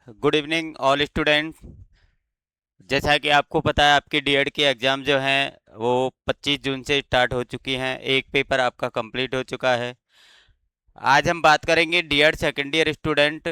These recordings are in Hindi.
Good evening all student. जैसा कि आपको पता है आपकी डीएड की एग्ज़ाम जो हैं वो 25 जून से स्टार्ट हो चुकी हैं। एक पेपर आपका कंप्लीट हो चुका है। आज हम बात करेंगे डीएड सेकेंड ईयर स्टूडेंट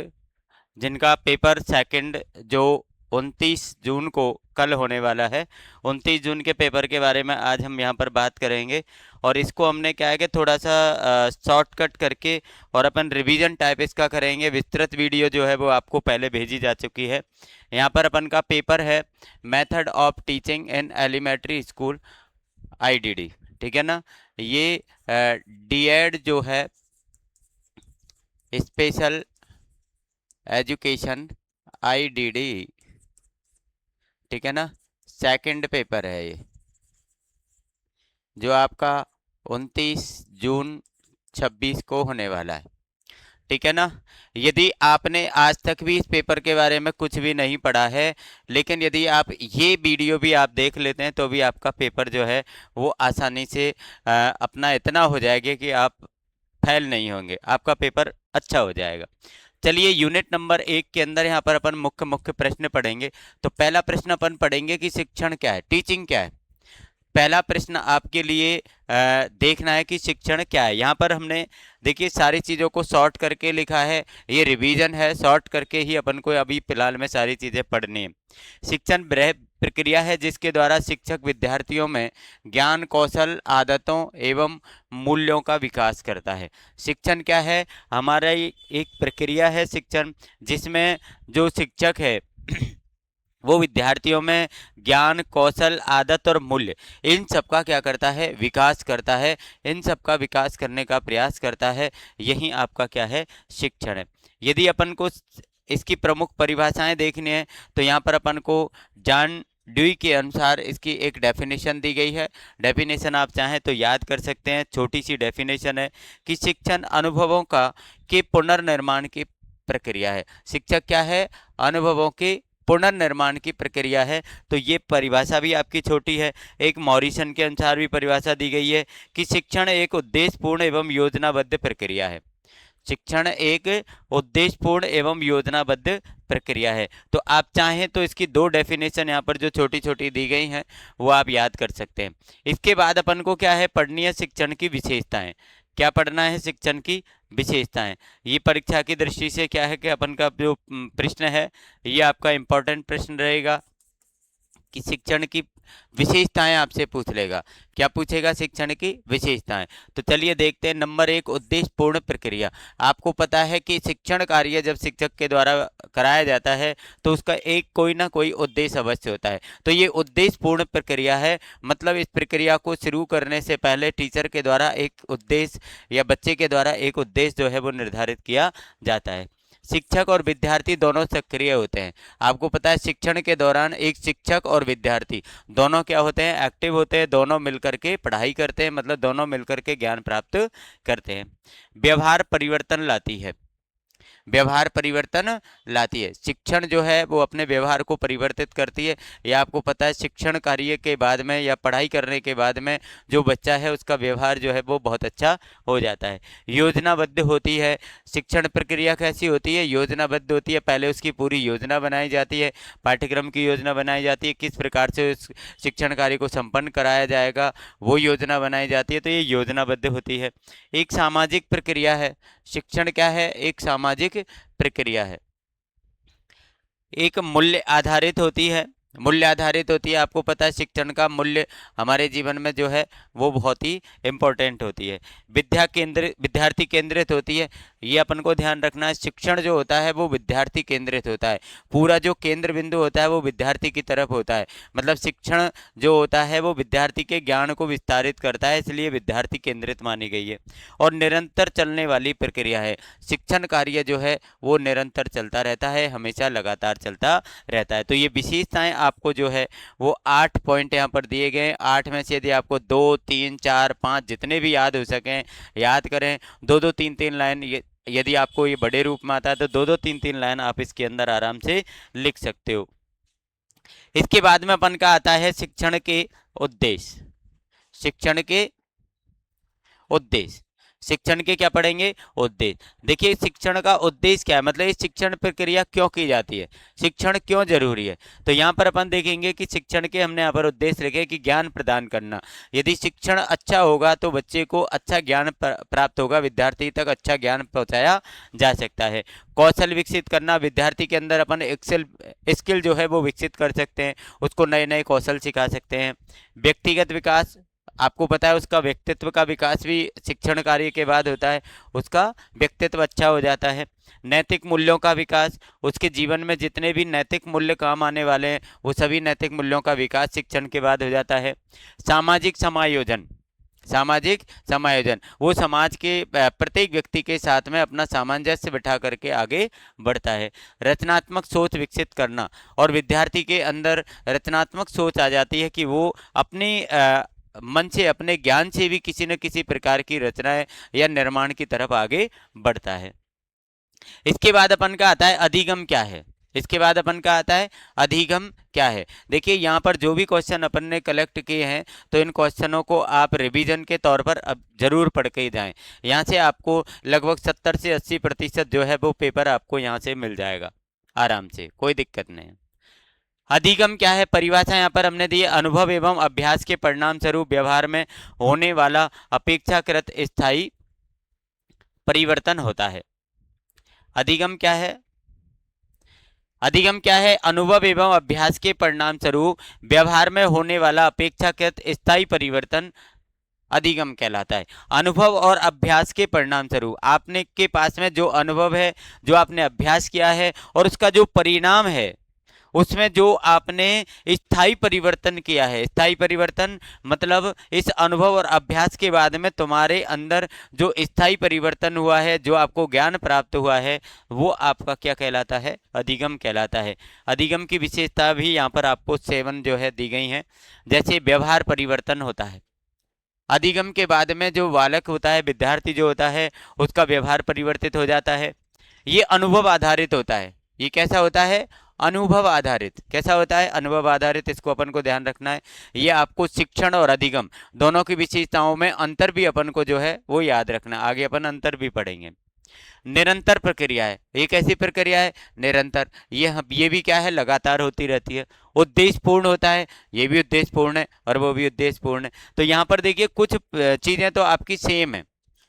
जिनका पेपर सेकंड जो 29 जून को कल होने वाला है। 29 जून के पेपर के बारे में आज हम यहाँ पर बात करेंगे। और इसको हमने क्या है कि थोड़ा सा शॉर्टकट करके और अपन रिवीजन टाइप इसका करेंगे। विस्तृत वीडियो जो है वो आपको पहले भेजी जा चुकी है। यहाँ पर अपन का पेपर है method of teaching in elementary school IDD. ठीक है ना। ये डीएड जो है स्पेशल एजुकेशन आईडीडी, ठीक है ना, सेकंड पेपर है ये जो आपका 29 जून 26 को होने वाला है। ठीक है ना। यदि आपने आज तक भी इस पेपर के बारे में कुछ भी नहीं पढ़ा है, लेकिन यदि आप ये वीडियो भी आप देख लेते हैं तो भी आपका पेपर जो है वो आसानी से अपना इतना हो जाएगा कि आप फेल नहीं होंगे, आपका पेपर अच्छा हो जाएगा। चलिए यूनिट नंबर 1 के अंदर यहाँ पर अपन मुख्य मुख्य प्रश्न पढ़ेंगे। तो पहला प्रश्न अपन पढ़ेंगे कि शिक्षण क्या है, टीचिंग क्या है। पहला प्रश्न आपके लिए देखना है कि शिक्षण क्या है। यहाँ पर हमने देखिए सारी चीज़ों को शॉर्ट करके लिखा है, ये रिवीजन है, शॉर्ट करके ही अपन को अभी फिलहाल में सारी चीज़ें पढ़नी है। शिक्षण वह प्रक्रिया है जिसके द्वारा शिक्षक विद्यार्थियों में ज्ञान, कौशल, आदतों एवं मूल्यों का विकास करता है। शिक्षण क्या है, हमारा एक प्रक्रिया है शिक्षण, जिसमें जो शिक्षक है वो विद्यार्थियों में ज्ञान, कौशल, आदत और मूल्य, इन सब का क्या करता है, विकास करता है। इन सब का विकास करने का प्रयास करता है। यही आपका क्या है, शिक्षण है। यदि अपन को इसकी प्रमुख परिभाषाएं देखनी है तो यहाँ पर अपन को जॉन ड्यूई के अनुसार इसकी एक डेफिनेशन दी गई है। डेफिनेशन आप चाहें तो याद कर सकते हैं, छोटी सी डेफिनेशन है कि शिक्षण अनुभवों का के पुनर्निर्माण की प्रक्रिया है। शिक्षक क्या है, अनुभवों के पुनर्निर्माण की प्रक्रिया है। तो ये परिभाषा भी आपकी छोटी है। एक मॉरिसन के अनुसार भी परिभाषा दी गई है कि शिक्षण एक उद्देश्यपूर्ण एवं योजनाबद्ध प्रक्रिया है। शिक्षण एक उद्देश्यपूर्ण एवं योजनाबद्ध प्रक्रिया है। तो आप चाहें तो इसकी दो डेफिनेशन यहाँ पर जो छोटी छोटी दी गई हैं वो आप याद कर सकते हैं। इसके बाद अपन को क्या है, पढ़नी है शिक्षण की विशेषताएं। क्या पढ़ना है, शिक्षण की विशेषताएं। ये परीक्षा की दृष्टि से क्या है कि अपन का जो प्रश्न है ये आपका इम्पोर्टेंट प्रश्न रहेगा कि शिक्षण की विशेषताएं आपसे पूछ लेगा। क्या पूछेगा, शिक्षण की विशेषताएं। तो चलिए देखते हैं। नंबर 1, उद्देश्यपूर्ण प्रक्रिया। आपको पता है कि शिक्षण कार्य जब शिक्षक के द्वारा कराया जाता है तो उसका एक कोई ना कोई उद्देश्य अवश्य होता है। तो ये उद्देश्यपूर्ण प्रक्रिया है, मतलब इस प्रक्रिया को शुरू करने से पहले टीचर के द्वारा एक उद्देश्य या बच्चे के द्वारा एक उद्देश्य जो है वो निर्धारित किया जाता है। शिक्षक और विद्यार्थी दोनों सक्रिय होते हैं। आपको पता है शिक्षण के दौरान एक शिक्षक और विद्यार्थी दोनों क्या होते हैं, एक्टिव होते हैं, दोनों मिलकर के पढ़ाई करते हैं, मतलब दोनों मिलकर के ज्ञान प्राप्त करते हैं। व्यवहार परिवर्तन लाती है, व्यवहार परिवर्तन लाती है। शिक्षण जो है वो अपने व्यवहार को परिवर्तित करती है। या आपको पता है शिक्षण कार्य के बाद में या पढ़ाई करने के बाद में जो बच्चा है उसका व्यवहार जो है वो बहुत अच्छा हो जाता है। योजनाबद्ध होती है। शिक्षण प्रक्रिया कैसी होती है, योजनाबद्ध होती है। पहले उसकी पूरी योजना बनाई जाती है, पाठ्यक्रम की योजना बनाई जाती है, किस प्रकार से उस शिक्षण कार्य को संपन्न कराया जाएगा वो योजना बनाई जाती है। तो ये योजनाबद्ध होती है। एक सामाजिक प्रक्रिया है। शिक्षण क्या है, एक सामाजिक प्रक्रिया है। एक मूल्य आधारित होती है, मूल्य आधारित होती है। आपको पता है शिक्षण का मूल्य हमारे जीवन में जो है वो बहुत ही इम्पोर्टेंट होती है। विद्यार्थी केंद्रित होती है। ये अपन को ध्यान रखना है, शिक्षण जो होता है वो विद्यार्थी केंद्रित होता है। पूरा जो केंद्र बिंदु होता है वो विद्यार्थी की तरफ होता है। मतलब शिक्षण जो होता है वो विद्यार्थी के ज्ञान को विस्तारित करता है, इसलिए विद्यार्थी केंद्रित मानी गई है। और निरंतर चलने वाली प्रक्रिया है। शिक्षण कार्य जो है वो निरंतर चलता रहता है, हमेशा लगातार चलता रहता है। तो ये विशेषताएं आपको जो है वो 8 पॉइंट यहाँ पर दिए गए हैं। 8 में से यदि आपको 2, 3, 4, 5 जितने भी याद हो सकें याद करें। दो दो तीन तीन लाइन, ये यदि आपको ये बड़े रूप में आता है तो दो दो तीन तीन लाइन आप इसके अंदर आराम से लिख सकते हो। इसके बाद में अपन का आता है शिक्षण के उद्देश्य। शिक्षण के उद्देश्य। शिक्षण के क्या पढ़ेंगे? उद्देश्य। देखिए शिक्षण का उद्देश्य क्या है, मतलब ये शिक्षण प्रक्रिया क्यों की जाती है, शिक्षण क्यों जरूरी है। तो यहाँ पर अपन देखेंगे कि शिक्षण के हमने यहाँ पर उद्देश्य रखे कि ज्ञान प्रदान करना। यदि शिक्षण अच्छा होगा तो बच्चे को अच्छा ज्ञान प्राप्त होगा, विद्यार्थी तक अच्छा ज्ञान पहुंचाया जा सकता है। कौशल विकसित करना, विद्यार्थी के अंदर अपन एक्सेल स्किल जो है वो विकसित कर सकते हैं, उसको नए नए कौशल सिखा सकते हैं। व्यक्तिगत विकास, आपको पता है उसका व्यक्तित्व का विकास भी शिक्षण कार्य के बाद होता है, उसका व्यक्तित्व अच्छा हो जाता है। नैतिक मूल्यों का विकास, उसके जीवन में जितने भी नैतिक मूल्य काम आने वाले हैं वो सभी नैतिक मूल्यों का विकास शिक्षण के बाद हो जाता है। सामाजिक समायोजन, सामाजिक समायोजन वो समाज के प्रत्येक व्यक्ति के साथ में अपना सामंजस्य बिठा करके आगे बढ़ता है। रचनात्मक सोच विकसित करना, और विद्यार्थी के अंदर रचनात्मक सोच आ जाती है कि वो अपनी मन से, अपने ज्ञान से भी किसी न किसी प्रकार की रचनाएं या निर्माण की तरफ आगे बढ़ता है। इसके बाद अपन का आता है अधिगम क्या है, इसके बाद अपन का आता है अधिगम क्या है। देखिए यहाँ पर जो भी क्वेश्चन अपन ने कलेक्ट किए हैं तो इन क्वेश्चनों को आप रिवीजन के तौर पर अब जरूर पढ़ के ही जाएं। यहाँ से आपको लगभग 70 से 80% जो है वो पेपर आपको यहाँ से मिल जाएगा आराम से, कोई दिक्कत नहीं है। अधिगम क्या है, परिभाषा यहाँ पर हमने दी है, अनुभव एवं अभ्यास के परिणाम स्वरूप व्यवहार में होने वाला अपेक्षाकृत स्थायी परिवर्तन होता है। अधिगम क्या है, अधिगम क्या है, अनुभव एवं अभ्यास के परिणाम स्वरूप व्यवहार में होने वाला अपेक्षाकृत स्थायी परिवर्तन अधिगम कहलाता है। अनुभव और अभ्यास के परिणाम स्वरूप आपने के पास में जो अनुभव है, जो आपने अभ्यास किया है और उसका जो परिणाम है उसमें जो आपने स्थायी परिवर्तन किया है, स्थायी परिवर्तन मतलब इस अनुभव और अभ्यास के बाद में तुम्हारे अंदर जो स्थायी परिवर्तन हुआ है, जो आपको ज्ञान प्राप्त हुआ है, वो आपका क्या कहलाता है, अधिगम कहलाता है। अधिगम की विशेषता भी यहाँ पर आपको 7 जो है दी गई हैं। जैसे व्यवहार परिवर्तन होता है, अधिगम के बाद में जो बालक होता है, विद्यार्थी जो होता है, उसका व्यवहार परिवर्तित हो जाता है। ये अनुभव आधारित होता है, ये कैसा होता है, अनुभव आधारित। कैसा होता है, अनुभव आधारित, इसको अपन को ध्यान रखना है। ये आपको शिक्षण और अधिगम दोनों की विशेषताओं में अंतर भी अपन को जो है वो याद रखना, आगे अपन अंतर भी पढ़ेंगे। निरंतर प्रक्रिया है, ये कैसी प्रक्रिया है, निरंतर, ये भी क्या है, लगातार होती रहती है। उद्देश्यपूर्ण होता है, ये भी उद्देश्यपूर्ण है और वो भी उद्देश्यपूर्ण है। तो यहाँ पर देखिए कुछ चीजें तो आपकी सेम है,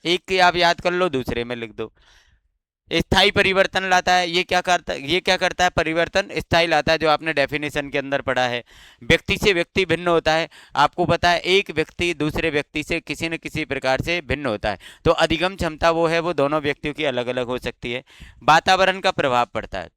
एक की आप याद कर लो, दूसरे में लिख दो। स्थायी परिवर्तन लाता है, ये क्या करता है, परिवर्तन स्थायी लाता है, जो आपने डेफिनेशन के अंदर पढ़ा है। व्यक्ति से व्यक्ति भिन्न होता है, आपको पता है एक व्यक्ति दूसरे व्यक्ति से किसी न किसी प्रकार से भिन्न होता है, तो अधिगम क्षमता वो है, वो दोनों व्यक्तियों की अलग अलग हो सकती है। वातावरण का प्रभाव पड़ता है,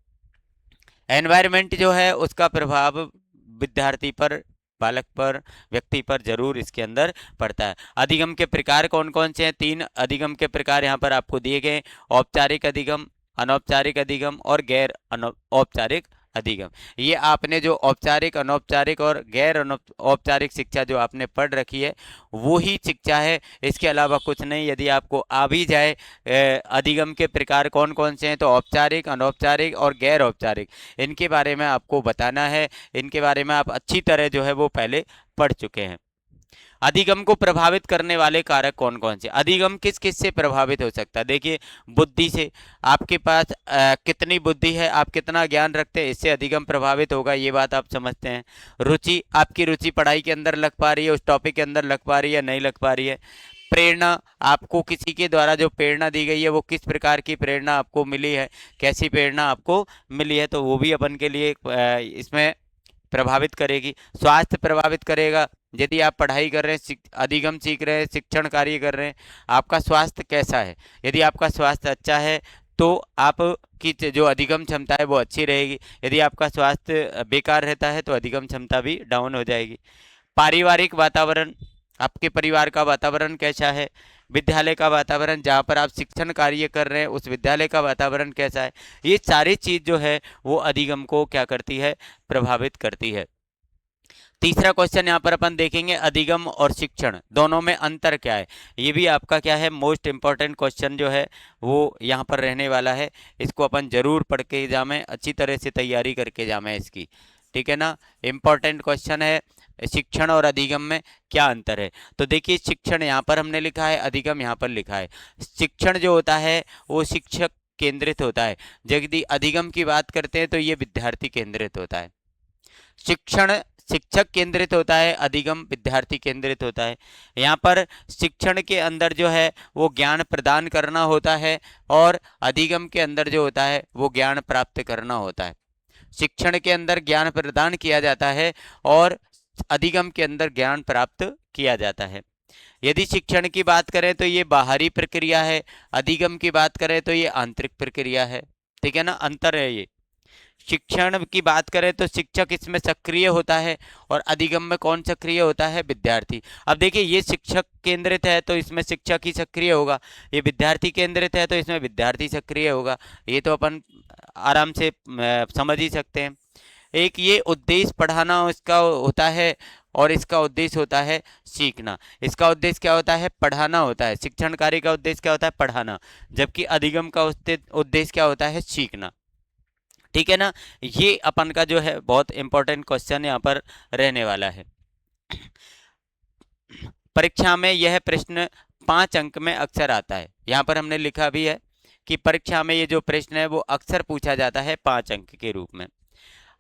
एनवायरमेंट जो है उसका प्रभाव विद्यार्थी पर, बालक पर, व्यक्ति पर जरूर इसके अंदर पड़ता है। अधिगम के प्रकार कौन कौन से हैं, 3 अधिगम के प्रकार यहाँ पर आपको दिए गए, औपचारिक अधिगम, अनौपचारिक अधिगम और गैर औपचारिक अधिगम। ये आपने जो औपचारिक, अनौपचारिक और गैर औपचारिक शिक्षा जो आपने पढ़ रखी है वो ही शिक्षा है, इसके अलावा कुछ नहीं। यदि आपको आ भी जाए अधिगम के प्रकार कौन कौन से हैं, तो औपचारिक, अनौपचारिक और गैर औपचारिक, इनके बारे में आपको बताना है। इनके बारे में आप अच्छी तरह जो है वो पहले पढ़ चुके हैं। अधिगम को प्रभावित करने वाले कारक कौन कौन से, अधिगम किस किस से प्रभावित हो सकता है, देखिए बुद्धि से, आपके पास कितनी बुद्धि है, आप कितना ज्ञान रखते हैं, इससे अधिगम प्रभावित होगा, ये बात आप समझते हैं। रुचि, आपकी रुचि पढ़ाई के अंदर लग पा रही है, उस टॉपिक के अंदर लग पा रही है, नहीं लग पा रही है। प्रेरणा, आपको किसी के द्वारा जो प्रेरणा दी गई है वो किस प्रकार की प्रेरणा आपको मिली है, कैसी प्रेरणा आपको मिली है, तो वो भी अपन के लिए इसमें प्रभावित करेगी। स्वास्थ्य प्रभावित करेगा, यदि आप पढ़ाई कर रहे हैं, अधिगम सीख रहे हैं, शिक्षण कार्य कर रहे हैं, आपका स्वास्थ्य कैसा है, यदि आपका स्वास्थ्य अच्छा है तो आपकी जो अधिगम क्षमता है वो अच्छी रहेगी। यदि आपका स्वास्थ्य बेकार रहता है तो अधिगम क्षमता भी डाउन हो जाएगी। पारिवारिक वातावरण, आपके परिवार का वातावरण कैसा है, विद्यालय का वातावरण जहाँ पर आप शिक्षण कार्य कर रहे हैं उस विद्यालय का वातावरण कैसा है, ये सारी चीज़ जो है वो अधिगम को क्या करती है, प्रभावित करती है। तीसरा क्वेश्चन यहाँ पर अपन देखेंगे, अधिगम और शिक्षण दोनों में अंतर क्या है, ये भी आपका क्या है, मोस्ट इम्पॉर्टेंट क्वेश्चन जो है वो यहाँ पर रहने वाला है। इसको अपन जरूर पढ़ के जामें, अच्छी तरह से तैयारी करके जामें इसकी, ठीक है ना, इंपॉर्टेंट क्वेश्चन है। शिक्षण और अधिगम में क्या अंतर है? तो देखिए, शिक्षण यहाँ पर हमने लिखा है, अधिगम यहाँ पर लिखा है। शिक्षण जो होता है वो शिक्षक केंद्रित होता है, यदि अधिगम की बात करते हैं तो ये विद्यार्थी केंद्रित होता है। शिक्षण शिक्षक केंद्रित होता है, अधिगम विद्यार्थी केंद्रित होता है। यहाँ पर शिक्षण के अंदर जो है वो ज्ञान प्रदान करना होता है, और अधिगम के अंदर जो होता है वो ज्ञान प्राप्त करना होता है। शिक्षण के अंदर ज्ञान प्रदान किया जाता है और अधिगम के अंदर ज्ञान प्राप्त किया जाता है। यदि शिक्षण की बात करें तो ये बाहरी प्रक्रिया है, अधिगम की बात करें तो ये आंतरिक प्रक्रिया है। ठीक है ना, अंतर है ये। शिक्षण की बात करें तो शिक्षक इसमें सक्रिय होता है, और अधिगम में कौन सक्रिय होता है? विद्यार्थी। अब देखिए, ये शिक्षक केंद्रित है तो इसमें शिक्षक ही सक्रिय होगा, ये विद्यार्थी केंद्रित है तो इसमें विद्यार्थी सक्रिय होगा। ये तो अपन आराम से समझ ही सकते हैं। एक ये उद्देश्य पढ़ाना इसका होता है, और इसका उद्देश्य होता है सीखना। इसका उद्देश्य क्या होता है? पढ़ाना होता है। शिक्षण कार्य का उद्देश्य क्या होता है? पढ़ाना। जबकि अधिगम का उद्देश्य क्या होता है? सीखना। ठीक है ना, ये अपन का जो है बहुत इंपॉर्टेंट क्वेश्चन यहाँ पर रहने वाला है। परीक्षा में यह प्रश्न 5 अंक में अक्सर आता है। यहाँ पर हमने लिखा भी है कि परीक्षा में ये जो प्रश्न है वो अक्सर पूछा जाता है 5 अंक के रूप में।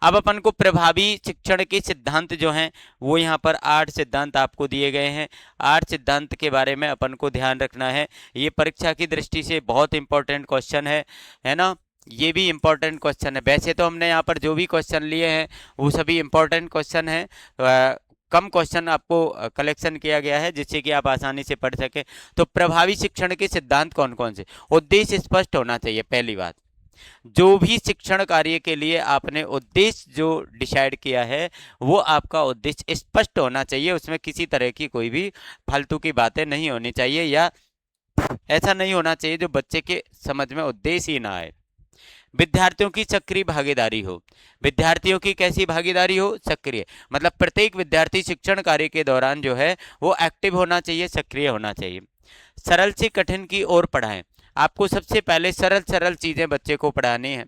अब अपन को प्रभावी शिक्षण के सिद्धांत जो हैं वो यहाँ पर 8 सिद्धांत आपको दिए गए हैं। 8 सिद्धांत के बारे में अपन को ध्यान रखना है। ये परीक्षा की दृष्टि से बहुत इंपॉर्टेंट क्वेश्चन है ना। ये भी इंपॉर्टेंट क्वेश्चन है। वैसे तो हमने यहाँ पर जो भी क्वेश्चन लिए हैं वो सभी इंपॉर्टेंट क्वेश्चन हैं। कम क्वेश्चन आपको कलेक्शन किया गया है जिससे कि आप आसानी से पढ़ सकें। तो प्रभावी शिक्षण के सिद्धांत कौन कौन से? उद्देश्य स्पष्ट होना चाहिए, पहली बात। जो भी शिक्षण कार्य के लिए आपने उद्देश्य जो डिसाइड किया है वो आपका उद्देश्य स्पष्ट होना चाहिए। उसमें किसी तरह की कोई भी फालतू की बातें नहीं होनी चाहिए, या ऐसा नहीं होना चाहिए जो बच्चे के समझ में उद्देश्य ही ना आए। विद्यार्थियों की सक्रिय भागीदारी हो। विद्यार्थियों की कैसी भागीदारी हो? सक्रिय। मतलब प्रत्येक विद्यार्थी शिक्षण कार्य के दौरान जो है वो एक्टिव होना चाहिए, सक्रिय होना चाहिए। सरल से कठिन की ओर पढ़ाएं। आपको सबसे पहले सरल सरल चीजें बच्चे को पढ़ानी है।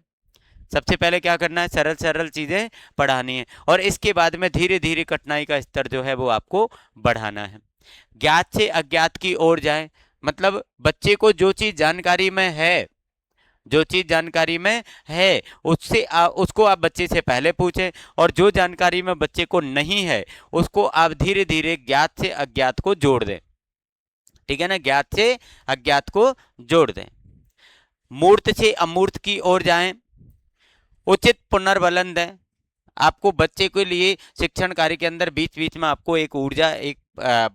सबसे पहले क्या करना है? सरल सरल चीजें पढ़ानी है, और इसके बाद में धीरे धीरे कठिनाई का स्तर जो है वो आपको बढ़ाना है। ज्ञात से अज्ञात की ओर जाएं। मतलब बच्चे को जो चीज जानकारी में है, जो चीज जानकारी में है उससे उसको आप बच्चे से पहले पूछें, और जो जानकारी में बच्चे को नहीं है उसको आप धीरे धीरे ज्ञात से अज्ञात को जोड़ दें। ठीक है ना, ज्ञात से अज्ञात को जोड़ दें। मूर्त से अमूर्त की ओर जाएं। उचित पुनर्बलन दें। आपको बच्चे के लिए शिक्षण कार्य के अंदर बीच बीच में आपको एक ऊर्जा, एक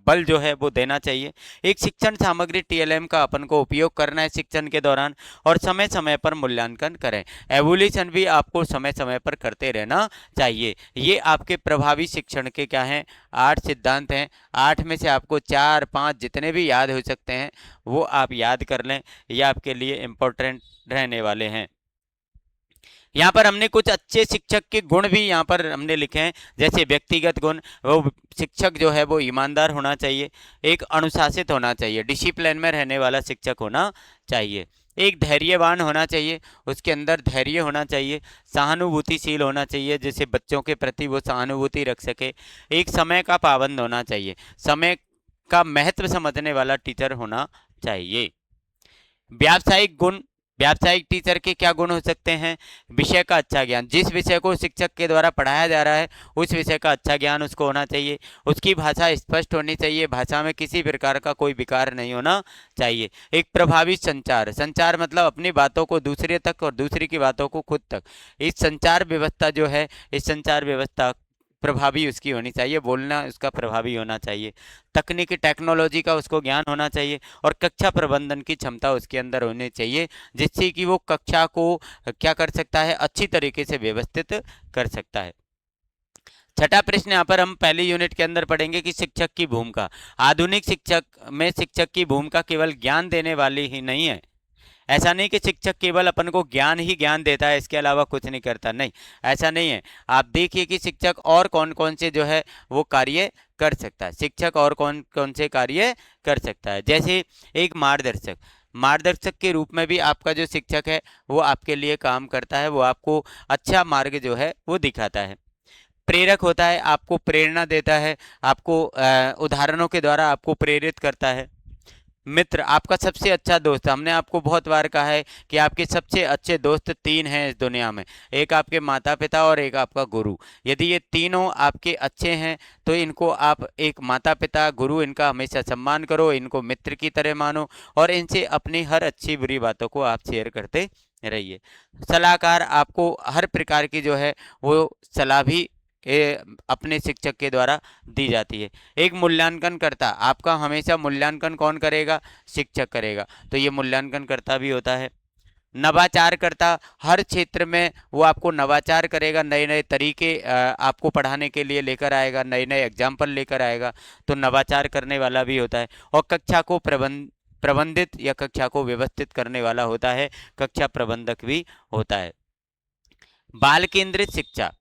बल जो है वो देना चाहिए। एक शिक्षण सामग्री टीएलएम का अपन को उपयोग करना है शिक्षण के दौरान, और समय समय पर मूल्यांकन करें। एवोल्यूशन भी आपको समय समय पर करते रहना चाहिए। ये आपके प्रभावी शिक्षण के क्या हैं? 8 सिद्धांत हैं। 8 में से आपको 4 5 जितने भी याद हो सकते हैं वो आप याद कर लें, ये आपके लिए इम्पोर्टेंट रहने वाले हैं। यहाँ पर हमने कुछ अच्छे शिक्षक के गुण भी यहाँ पर हमने लिखे हैं, जैसे व्यक्तिगत गुण। वो शिक्षक जो है वो ईमानदार होना चाहिए, एक अनुशासित होना चाहिए, डिसिप्लिन में रहने वाला शिक्षक होना चाहिए, एक धैर्यवान होना चाहिए, उसके अंदर धैर्य होना चाहिए, सहानुभूतिशील होना चाहिए, जैसे बच्चों के प्रति वो सहानुभूति रख सके, एक समय का पाबंद होना चाहिए, समय का महत्व समझने वाला टीचर होना चाहिए। व्यावसायिक गुण। व्यावसायिक टीचर के क्या गुण हो सकते हैं? विषय का अच्छा ज्ञान। जिस विषय को शिक्षक के द्वारा पढ़ाया जा रहा है उस विषय का अच्छा ज्ञान उसको होना चाहिए। उसकी भाषा स्पष्ट होनी चाहिए, भाषा में किसी प्रकार का कोई विकार नहीं होना चाहिए। एक प्रभावी संचार। संचार मतलब अपनी बातों को दूसरे तक और दूसरे की बातों को खुद तक। इस संचार व्यवस्था जो है, इस संचार व्यवस्था प्रभावी उसकी होनी चाहिए, बोलना उसका प्रभावी होना चाहिए। तकनीकी टेक्नोलॉजी का उसको ज्ञान होना चाहिए, और कक्षा प्रबंधन की क्षमता उसके अंदर होनी चाहिए, जिससे कि वो कक्षा को क्या कर सकता है? अच्छी तरीके से व्यवस्थित कर सकता है। छठा प्रश्न यहाँ पर हम पहली यूनिट के अंदर पढ़ेंगे कि शिक्षक की भूमिका। आधुनिक शिक्षक में शिक्षक की भूमिका केवल ज्ञान देने वाली ही नहीं है। ऐसा नहीं कि शिक्षक केवल अपन को ज्ञान ही ज्ञान देता है, इसके अलावा कुछ नहीं करता, नहीं, ऐसा नहीं है। आप देखिए कि शिक्षक और कौन कौन से जो है वो कार्य कर सकता है। शिक्षक और कौन कौन से कार्य कर सकता है, जैसे एक मार्गदर्शक। मार्गदर्शक के रूप में भी आपका जो शिक्षक है वो आपके लिए काम करता है, वो आपको अच्छा मार्ग जो है वो दिखाता है। प्रेरक होता है, आपको प्रेरणा देता है, आपको उदाहरणों के द्वारा आपको प्रेरित करता है। मित्र, आपका सबसे अच्छा दोस्त, हमने आपको बहुत बार कहा है कि आपके सबसे अच्छे दोस्त तीन हैं इस दुनिया में, एक आपके माता पिता और एक आपका गुरु। यदि ये तीनों आपके अच्छे हैं तो इनको आप, एक माता पिता गुरु, इनका हमेशा सम्मान करो, इनको मित्र की तरह मानो और इनसे अपनी हर अच्छी बुरी बातों को आप शेयर करते रहिए। सलाहकार आपको हर प्रकार की जो है वो सलाह भी अपने शिक्षक के द्वारा दी जाती है। एक मूल्यांकन करता, आपका हमेशा मूल्यांकन कौन करेगा? शिक्षक करेगा, तो ये मूल्यांकन करता भी होता है। नवाचार करता, हर क्षेत्र में वो आपको नवाचार करेगा, नए नए तरीके आपको पढ़ाने के लिए लेकर आएगा, नए नए एग्जाम्पल लेकर आएगा, तो नवाचार करने वाला भी होता है। और कक्षा को प्रबंधित या कक्षा को व्यवस्थित करने वाला होता है, कक्षा प्रबंधक भी होता है। बाल केंद्रित शिक्षा,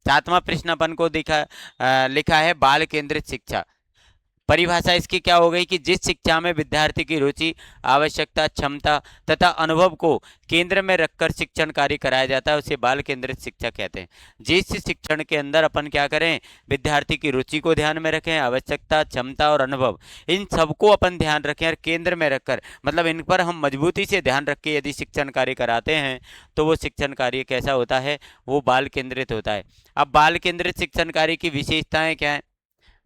सातवां प्रश्न अपन को लिखा है बाल केंद्रित शिक्षा। परिभाषा इसकी क्या हो गई कि जिस शिक्षा में विद्यार्थी की रुचि, आवश्यकता, क्षमता तथा अनुभव को केंद्र में रखकर शिक्षण कार्य कराया जाता है उसे बाल केंद्रित शिक्षा कहते हैं। जिस शिक्षण के अंदर अपन क्या करें, विद्यार्थी की रुचि को ध्यान में रखें, आवश्यकता, क्षमता और अनुभव, इन सबको अपन ध्यान रखें और केंद्र में रखकर, मतलब इन पर हम मजबूती से ध्यान रख के यदि शिक्षण कार्य कराते हैं तो वो शिक्षण कार्य कैसा होता है? वो बाल केंद्रित होता है। अब बाल केंद्रित शिक्षण कार्य की विशेषताएं क्या है?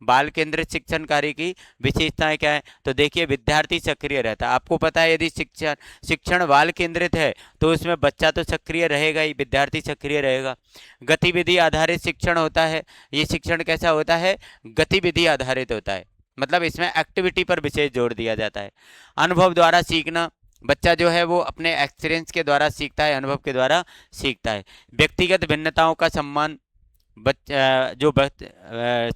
बाल केंद्रित शिक्षण कार्य की विशेषताएं क्या है? तो देखिए, विद्यार्थी सक्रिय रहता है। आपको पता है यदि शिक्षण शिक्षण बाल केंद्रित है तो उसमें बच्चा तो सक्रिय रहेगा ही, विद्यार्थी सक्रिय रहेगा। गतिविधि आधारित शिक्षण होता है। ये शिक्षण कैसा होता है? गतिविधि आधारित होता है, मतलब इसमें एक्टिविटी पर विशेष जोर दिया जाता है। अनुभव द्वारा सीखना, बच्चा जो है वो अपने एक्सपीरियंस के द्वारा सीखता है, अनुभव के द्वारा सीखता है। व्यक्तिगत भिन्नताओं का सम्मान,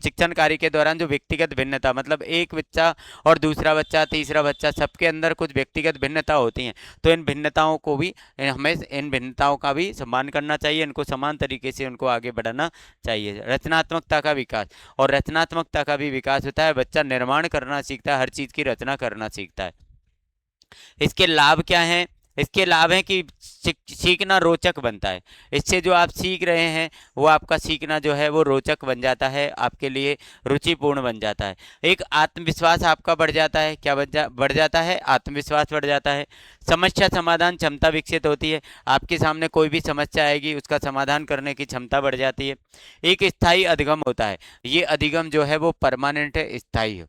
शिक्षण कार्य के दौरान जो व्यक्तिगत भिन्नता, मतलब एक बच्चा और दूसरा बच्चा, तीसरा बच्चा, सबके अंदर कुछ व्यक्तिगत भिन्नता होती हैं, तो इन भिन्नताओं को भी, हमें इन भिन्नताओं का भी सम्मान करना चाहिए, इनको समान तरीके से उनको आगे बढ़ाना चाहिए। रचनात्मकता का विकास, और रचनात्मकता का भी विकास होता है, बच्चा निर्माण करना सीखता है, हर चीज़ की रचना करना सीखता है। इसके लाभ क्या हैं? इसके लाभ हैं कि सीखना रोचक बनता है। इससे जो आप सीख रहे हैं वो आपका सीखना जो है वो रोचक बन जाता है, आपके लिए रुचिपूर्ण बन जाता है। एक आत्मविश्वास आपका बढ़ जाता है। क्या बढ़ जाता है? आत्मविश्वास बढ़ जाता है। समस्या समाधान क्षमता विकसित होती है। आपके सामने कोई भी समस्या आएगी, उसका समाधान करने की क्षमता बढ़ जाती है। एक स्थायी अधिगम होता है। ये अधिगम जो है वो परमानेंट है, स्थायी है,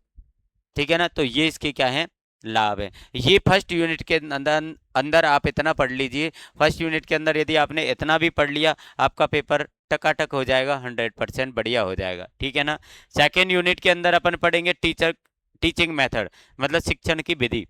ठीक है ना। तो ये इसके क्या है? लाभ है। ये फर्स्ट यूनिट के अंदर अंदर आप इतना पढ़ लीजिए। फर्स्ट यूनिट के अंदर यदि आपने इतना भी पढ़ लिया, आपका पेपर टकाटक हो जाएगा, 100% बढ़िया हो जाएगा, ठीक है ना। सेकेंड यूनिट के अंदर अपन पढ़ेंगे टीचिंग मेथड, मतलब शिक्षण की विधि।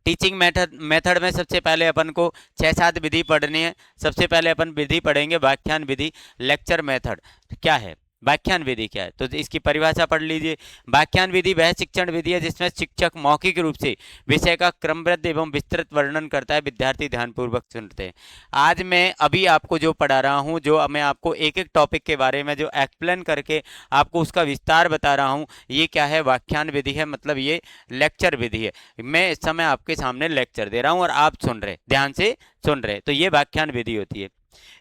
टीचिंग मेथड में सबसे पहले अपन को 6-7 विधि पढ़नी है। सबसे पहले अपन विधि पढ़ेंगे व्याख्यान विधि। लेक्चर मेथड क्या है? व्याख्यान विधि क्या है? तो इसकी परिभाषा पढ़ लीजिए। व्याख्यान विधि वह शिक्षण विधि है जिसमें शिक्षक मौखिक रूप से विषय का क्रमबद्ध एवं विस्तृत वर्णन करता है, विद्यार्थी ध्यानपूर्वक सुनते हैं। आज मैं अभी आपको जो पढ़ा रहा हूँ, जो मैं आपको एक एक टॉपिक के बारे में जो एक्सप्लेन करके आपको उसका विस्तार बता रहा हूँ, ये क्या है? व्याख्यान विधि है, मतलब ये लेक्चर विधि है। मैं इस समय आपके सामने लेक्चर दे रहा हूँ और आप सुन रहे, ध्यान से सुन रहे, तो ये व्याख्यान विधि होती है।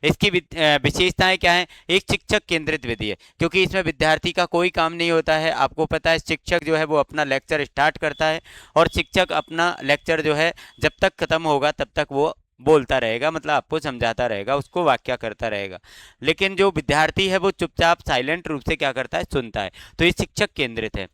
इसकी विशेषताएं क्या है? एक शिक्षक केंद्रित विधि है, क्योंकि इसमें विद्यार्थी का कोई काम नहीं होता है। आपको पता है शिक्षक जो है वो अपना लेक्चर स्टार्ट करता है और शिक्षक अपना लेक्चर जो है जब तक खत्म होगा तब तक वो बोलता रहेगा, मतलब आपको समझाता रहेगा, उसको व्याख्या करता रहेगा। लेकिन जो विद्यार्थी है वो चुपचाप साइलेंट रूप से क्या करता है? सुनता है। तो ये शिक्षक केंद्रित है।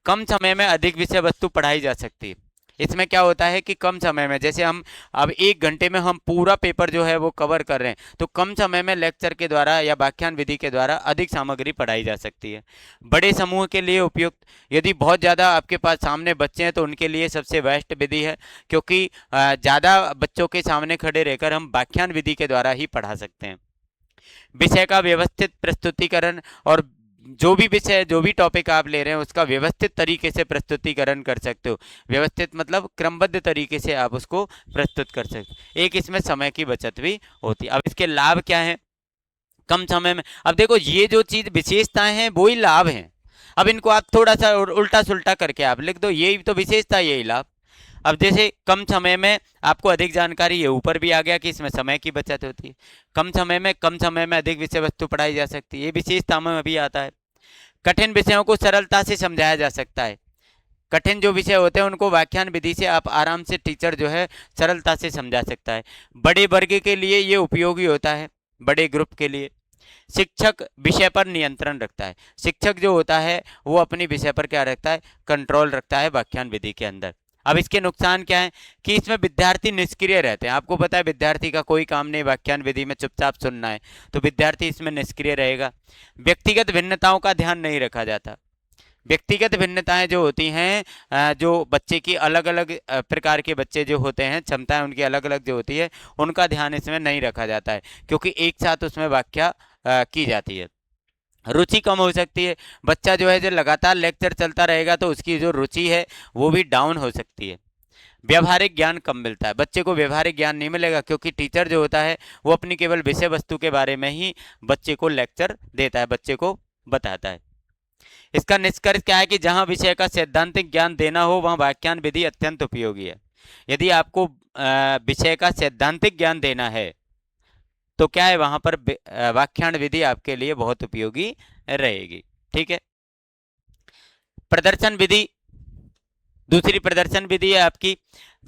कम समय में अधिक विषय वस्तु पढ़ाई जा सकती है। इसमें क्या होता है कि कम समय में, जैसे हम अब 1 घंटे में हम पूरा पेपर जो है वो कवर कर रहे हैं, तो कम समय में लेक्चर के द्वारा या व्याख्यान विधि के द्वारा अधिक सामग्री पढ़ाई जा सकती है। बड़े समूह के लिए उपयुक्त, यदि बहुत ज़्यादा आपके पास सामने बच्चे हैं तो उनके लिए सबसे बेस्ट विधि है, क्योंकि ज़्यादा बच्चों के सामने खड़े रहकर हम व्याख्यान विधि के द्वारा ही पढ़ा सकते हैं। विषय का व्यवस्थित प्रस्तुतिकरण, और जो भी विषय, जो भी टॉपिक आप ले रहे हैं उसका व्यवस्थित तरीके से प्रस्तुतिकरण कर सकते हो। व्यवस्थित मतलब क्रमबद्ध तरीके से आप उसको प्रस्तुत कर सकते हो। एक इसमें समय की बचत भी होती है। अब इसके लाभ क्या हैं? कम समय में, अब देखो ये जो चीज़ विशेषताएं हैं वही लाभ हैं। अब इनको आप थोड़ा सा उल्टा सुल्टा करके आप लिख दो, यही तो विशेषता, यही लाभ। अब जैसे कम समय में आपको अधिक जानकारी, ये ऊपर भी आ गया कि इसमें समय की बचत होती है। कम समय में अधिक विषय वस्तु पढ़ाई जा सकती है, ये विशेषता में अभी आता है। कठिन विषयों को सरलता से समझाया जा सकता है। कठिन जो विषय होते हैं उनको व्याख्यान विधि से आप आराम से टीचर जो है सरलता से समझा सकता है। बड़े वर्ग के लिए ये उपयोगी होता है, बड़े ग्रुप के लिए। शिक्षक विषय पर नियंत्रण रखता है। शिक्षक जो होता है वो अपनी विषय पर क्या रखता है, कंट्रोल रखता है व्याख्यान विधि के अंदर। अब इसके नुकसान क्या है कि इसमें विद्यार्थी निष्क्रिय रहते हैं। आपको पता है विद्यार्थी का कोई काम नहीं व्याख्यान विधि में चुपचाप सुनना है, तो विद्यार्थी इसमें निष्क्रिय रहेगा। व्यक्तिगत भिन्नताओं का ध्यान नहीं रखा जाता। व्यक्तिगत भिन्नताएं जो होती हैं, जो बच्चे की अलग अलग प्रकार के बच्चे जो होते हैं, क्षमताएं उनकी अलग अलग जो होती है, उनका ध्यान इसमें नहीं रखा जाता है, क्योंकि एक साथ उसमें व्याख्या की जाती है। रुचि कम हो सकती है। बच्चा जो है, जो लगातार लेक्चर चलता रहेगा तो उसकी जो रुचि है वो भी डाउन हो सकती है। व्यवहारिक ज्ञान कम मिलता है, बच्चे को व्यवहारिक ज्ञान नहीं मिलेगा, क्योंकि टीचर जो होता है वो अपनी केवल विषय वस्तु के बारे में ही बच्चे को लेक्चर देता है, बच्चे को बताता है। इसका निष्कर्ष क्या है कि जहां विषय का सैद्धांतिक ज्ञान देना हो वहां व्याख्यान विधि अत्यंत उपयोगी है। यदि आपको विषय का सैद्धांतिक ज्ञान देना है तो क्या है, वहां पर व्याख्यान विधि आपके लिए बहुत उपयोगी रहेगी। ठीक है। प्रदर्शन विधि, दूसरी प्रदर्शन विधि है आपकी,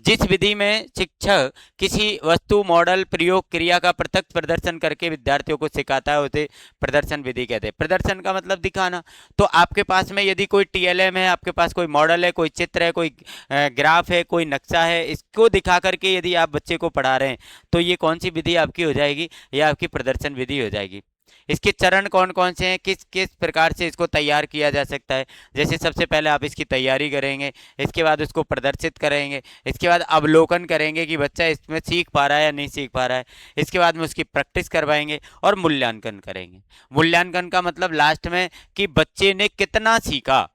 जिस विधि में शिक्षक किसी वस्तु, मॉडल, प्रयोग, क्रिया का प्रत्यक्ष प्रदर्शन करके विद्यार्थियों को सिखाता है, उसे प्रदर्शन विधि कहते हैं। प्रदर्शन का मतलब दिखाना। तो आपके पास में यदि कोई टीएलएम है, आपके पास कोई मॉडल है, कोई चित्र है, कोई ग्राफ है, कोई नक्शा है, इसको दिखा करके यदि आप बच्चे को पढ़ा रहे हैं तो ये कौन सी विधि आपकी हो जाएगी, ये आपकी प्रदर्शन विधि हो जाएगी। इसके चरण कौन कौन से हैं, किस किस प्रकार से इसको तैयार किया जा सकता है। जैसे सबसे पहले आप इसकी तैयारी करेंगे, इसके बाद उसको प्रदर्शित करेंगे, इसके बाद अवलोकन करेंगे कि बच्चा इसमें सीख पा रहा है या नहीं सीख पा रहा है, इसके बाद में उसकी प्रैक्टिस करवाएंगे और मूल्यांकन करेंगे। मूल्यांकन का मतलब लास्ट में कि बच्चे ने कितना सीखा,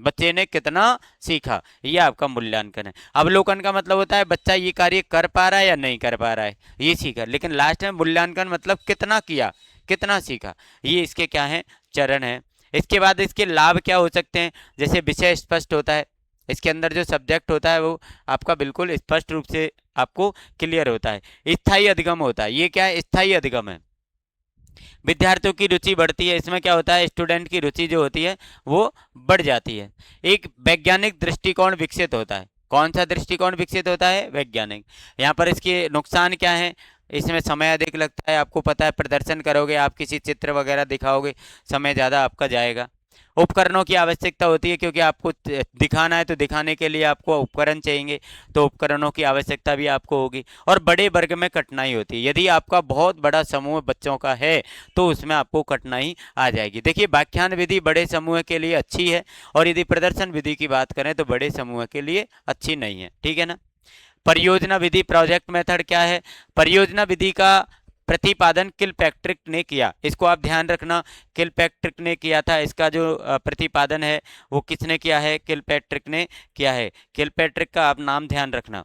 बच्चे ने कितना सीखा, ये आपका मूल्यांकन है। अवलोकन का मतलब होता है बच्चा ये कार्य कर पा रहा है या नहीं कर पा रहा है, ये सीखा। लेकिन लास्ट में मूल्यांकन मतलब कितना किया, कितना सीखा, ये इसके क्या है, चरण है। इसके बाद इसके लाभ क्या हो सकते हैं, जैसे विषय स्पष्ट होता है, इसके अंदर जो सब्जेक्ट होता है वो आपका बिल्कुल स्पष्ट रूप से आपको क्लियर होता है। स्थायी अधिगम होता है, ये क्या है, स्थायी अधिगम है। विद्यार्थियों की रुचि बढ़ती है, इसमें क्या होता है, स्टूडेंट की रुचि जो होती है वो बढ़ जाती है। एक वैज्ञानिक दृष्टिकोण विकसित होता है। कौन सा दृष्टिकोण विकसित होता है, वैज्ञानिक। यहाँ पर इसके नुकसान क्या है, इसमें समय अधिक लगता है, आपको पता है प्रदर्शन करोगे आप, किसी चित्र वगैरह दिखाओगे, समय ज़्यादा आपका जाएगा। उपकरणों की आवश्यकता होती है, क्योंकि आपको दिखाना है तो दिखाने के लिए आपको उपकरण चाहिए, तो उपकरणों की आवश्यकता भी आपको होगी। और बड़े वर्ग में कठिनाई होती है, यदि आपका बहुत बड़ा समूह बच्चों का है तो उसमें आपको कठिनाई आ जाएगी। देखिए व्याख्यान विधि बड़े समूह के लिए अच्छी है, और यदि प्रदर्शन विधि की बात करें तो बड़े समूह के लिए अच्छी नहीं है। ठीक है ना। परियोजना विधि, प्रोजेक्ट मेथड क्या है, परियोजना विधि का प्रतिपादन किलपैट्रिक ने किया, इसको आप ध्यान रखना। किलपैट्रिक ने किया था, इसका जो प्रतिपादन है वो किसने किया है, किलपैट्रिक ने किया है। किलपैट्रिक का आप नाम ध्यान रखना।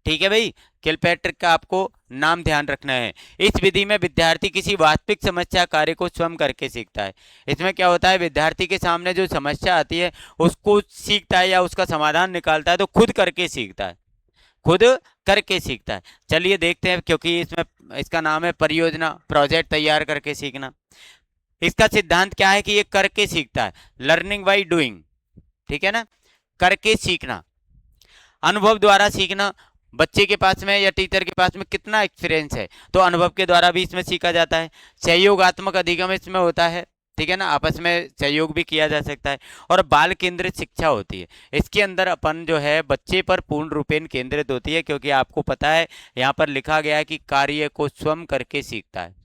ठीक है भाई, किलपैट्रिक का आपको नाम ध्यान रखना है। इस विधि में विद्यार्थी किसी वास्तविक समस्या कार्य को स्वयं करके सीखता है। इसमें क्या होता है, विद्यार्थी के सामने जो समस्या आती है उसको सीखता है या उसका समाधान निकालता है, तो खुद करके सीखता है, खुद करके सीखता है। चलिए देखते हैं, क्योंकि इसमें इसका नाम है परियोजना, प्रोजेक्ट तैयार करके सीखना। इसका सिद्धांत क्या है कि ये करके सीखता है, लर्निंग बाई डूइंग। ठीक है ना, करके सीखना, अनुभव द्वारा सीखना। बच्चे के पास में या टीचर के पास में कितना एक्सपीरियंस है, तो अनुभव के द्वारा भी इसमें सीखा जाता है। सहयोगात्मक अधिगम इसमें होता है, ठीक है ना, आपस में सहयोग भी किया जा सकता है। और बाल केंद्रित शिक्षा होती है, इसके अंदर अपन जो है बच्चे पर पूर्ण रूपेण केंद्रित होती है, क्योंकि आपको पता है यहाँ पर लिखा गया है कि कार्य को स्वयं करके सीखता है,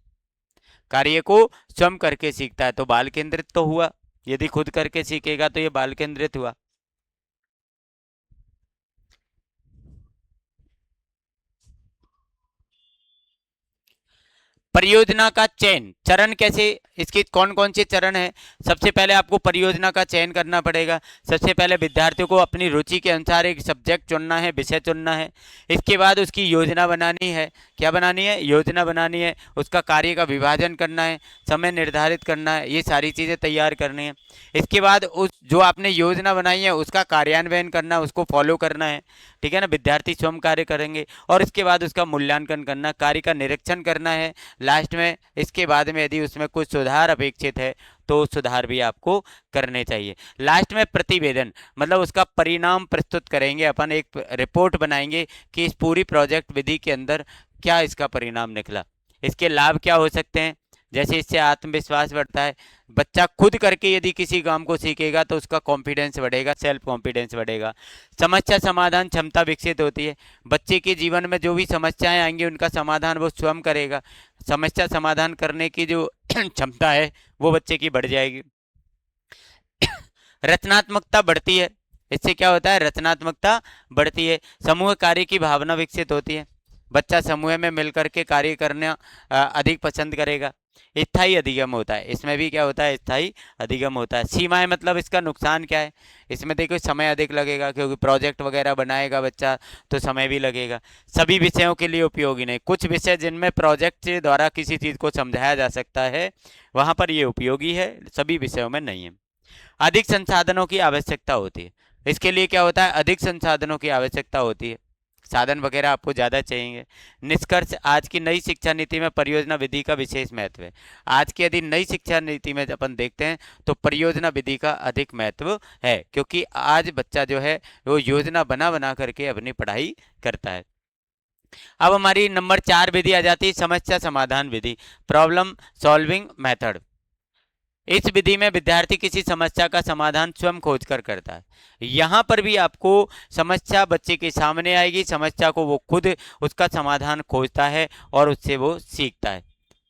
कार्य को स्वयं करके सीखता है, तो बाल केंद्रित तो हुआ। यदि खुद करके सीखेगा तो ये बाल केंद्रित हुआ। परियोजना का चयन, चरण कैसे, इसके कौन कौन से चरण है। सबसे पहले आपको परियोजना का चयन करना पड़ेगा। सबसे पहले विद्यार्थियों को अपनी रुचि के अनुसार एक सब्जेक्ट चुनना है, विषय चुनना है। इसके बाद उसकी योजना बनानी है। क्या बनानी है? योजना बनानी है। उसका कार्य का विभाजन करना है, समय निर्धारित करना है, ये सारी चीज़ें तैयार करनी है। इसके बाद उस जो आपने योजना बनाई है उसका कार्यान्वयन करना, उसको फॉलो करना है। ठीक है ना, विद्यार्थी स्वयं कार्य करेंगे और इसके बाद उसका मूल्यांकन करना, कार्य का निरीक्षण करना है लास्ट में। इसके बाद में यदि उसमें कुछ सुधार अपेक्षित है तो सुधार भी आपको करने चाहिए। लास्ट में प्रतिवेदन, मतलब उसका परिणाम प्रस्तुत करेंगे अपन, एक रिपोर्ट बनाएंगे कि इस पूरी प्रोजेक्ट विधि के अंदर क्या इसका परिणाम निकला, इसके लाभ क्या हो सकते हैं। जैसे इससे आत्मविश्वास बढ़ता है, बच्चा खुद करके यदि किसी काम को सीखेगा तो उसका कॉन्फिडेंस बढ़ेगा, सेल्फ कॉन्फिडेंस बढ़ेगा। समस्या समाधान क्षमता विकसित होती है। बच्चे के जीवन में जो भी समस्याएं आएंगी उनका समाधान वो स्वयं करेगा। समस्या समाधान करने की जो क्षमता है वो बच्चे की बढ़ जाएगी। रचनात्मकता बढ़ती है, इससे क्या होता है? रचनात्मकता बढ़ती है। समूह कार्य की भावना विकसित होती है, बच्चा समूह में मिलकर के कार्य करना अधिक पसंद करेगा। स्थायी अधिगम होता है, इसमें भी क्या होता है? स्थायी अधिगम होता है। सीमाएं, मतलब इसका नुकसान क्या है? इसमें देखो समय अधिक लगेगा, क्योंकि प्रोजेक्ट वगैरह बनाएगा बच्चा तो समय भी लगेगा। सभी विषयों के लिए उपयोगी नहीं, कुछ विषय जिनमें प्रोजेक्ट के द्वारा किसी चीज़ को समझाया जा सकता है वहाँ पर ये उपयोगी है, सभी विषयों में नहीं है। अधिक संसाधनों की आवश्यकता होती है, इसके लिए क्या होता है? अधिक संसाधनों की आवश्यकता होती है, साधन वगैरह आपको ज़्यादा चाहिए। निष्कर्ष, आज की नई शिक्षा नीति में परियोजना विधि का विशेष महत्व है। आज की यदि नई शिक्षा नीति में अपन देखते हैं तो परियोजना विधि का अधिक महत्व है, क्योंकि आज बच्चा जो है वो योजना बना बना करके अपनी पढ़ाई करता है। अब हमारी नंबर 4 विधि आ जाती है, समस्या समाधान विधि, प्रॉब्लम सॉल्विंग मेथड। इस विधि में विद्यार्थी किसी समस्या का समाधान स्वयं खोजकर करता है। यहाँ पर भी आपको समस्या बच्चे के सामने आएगी, समस्या को वो खुद उसका समाधान खोजता है और उससे वो सीखता है।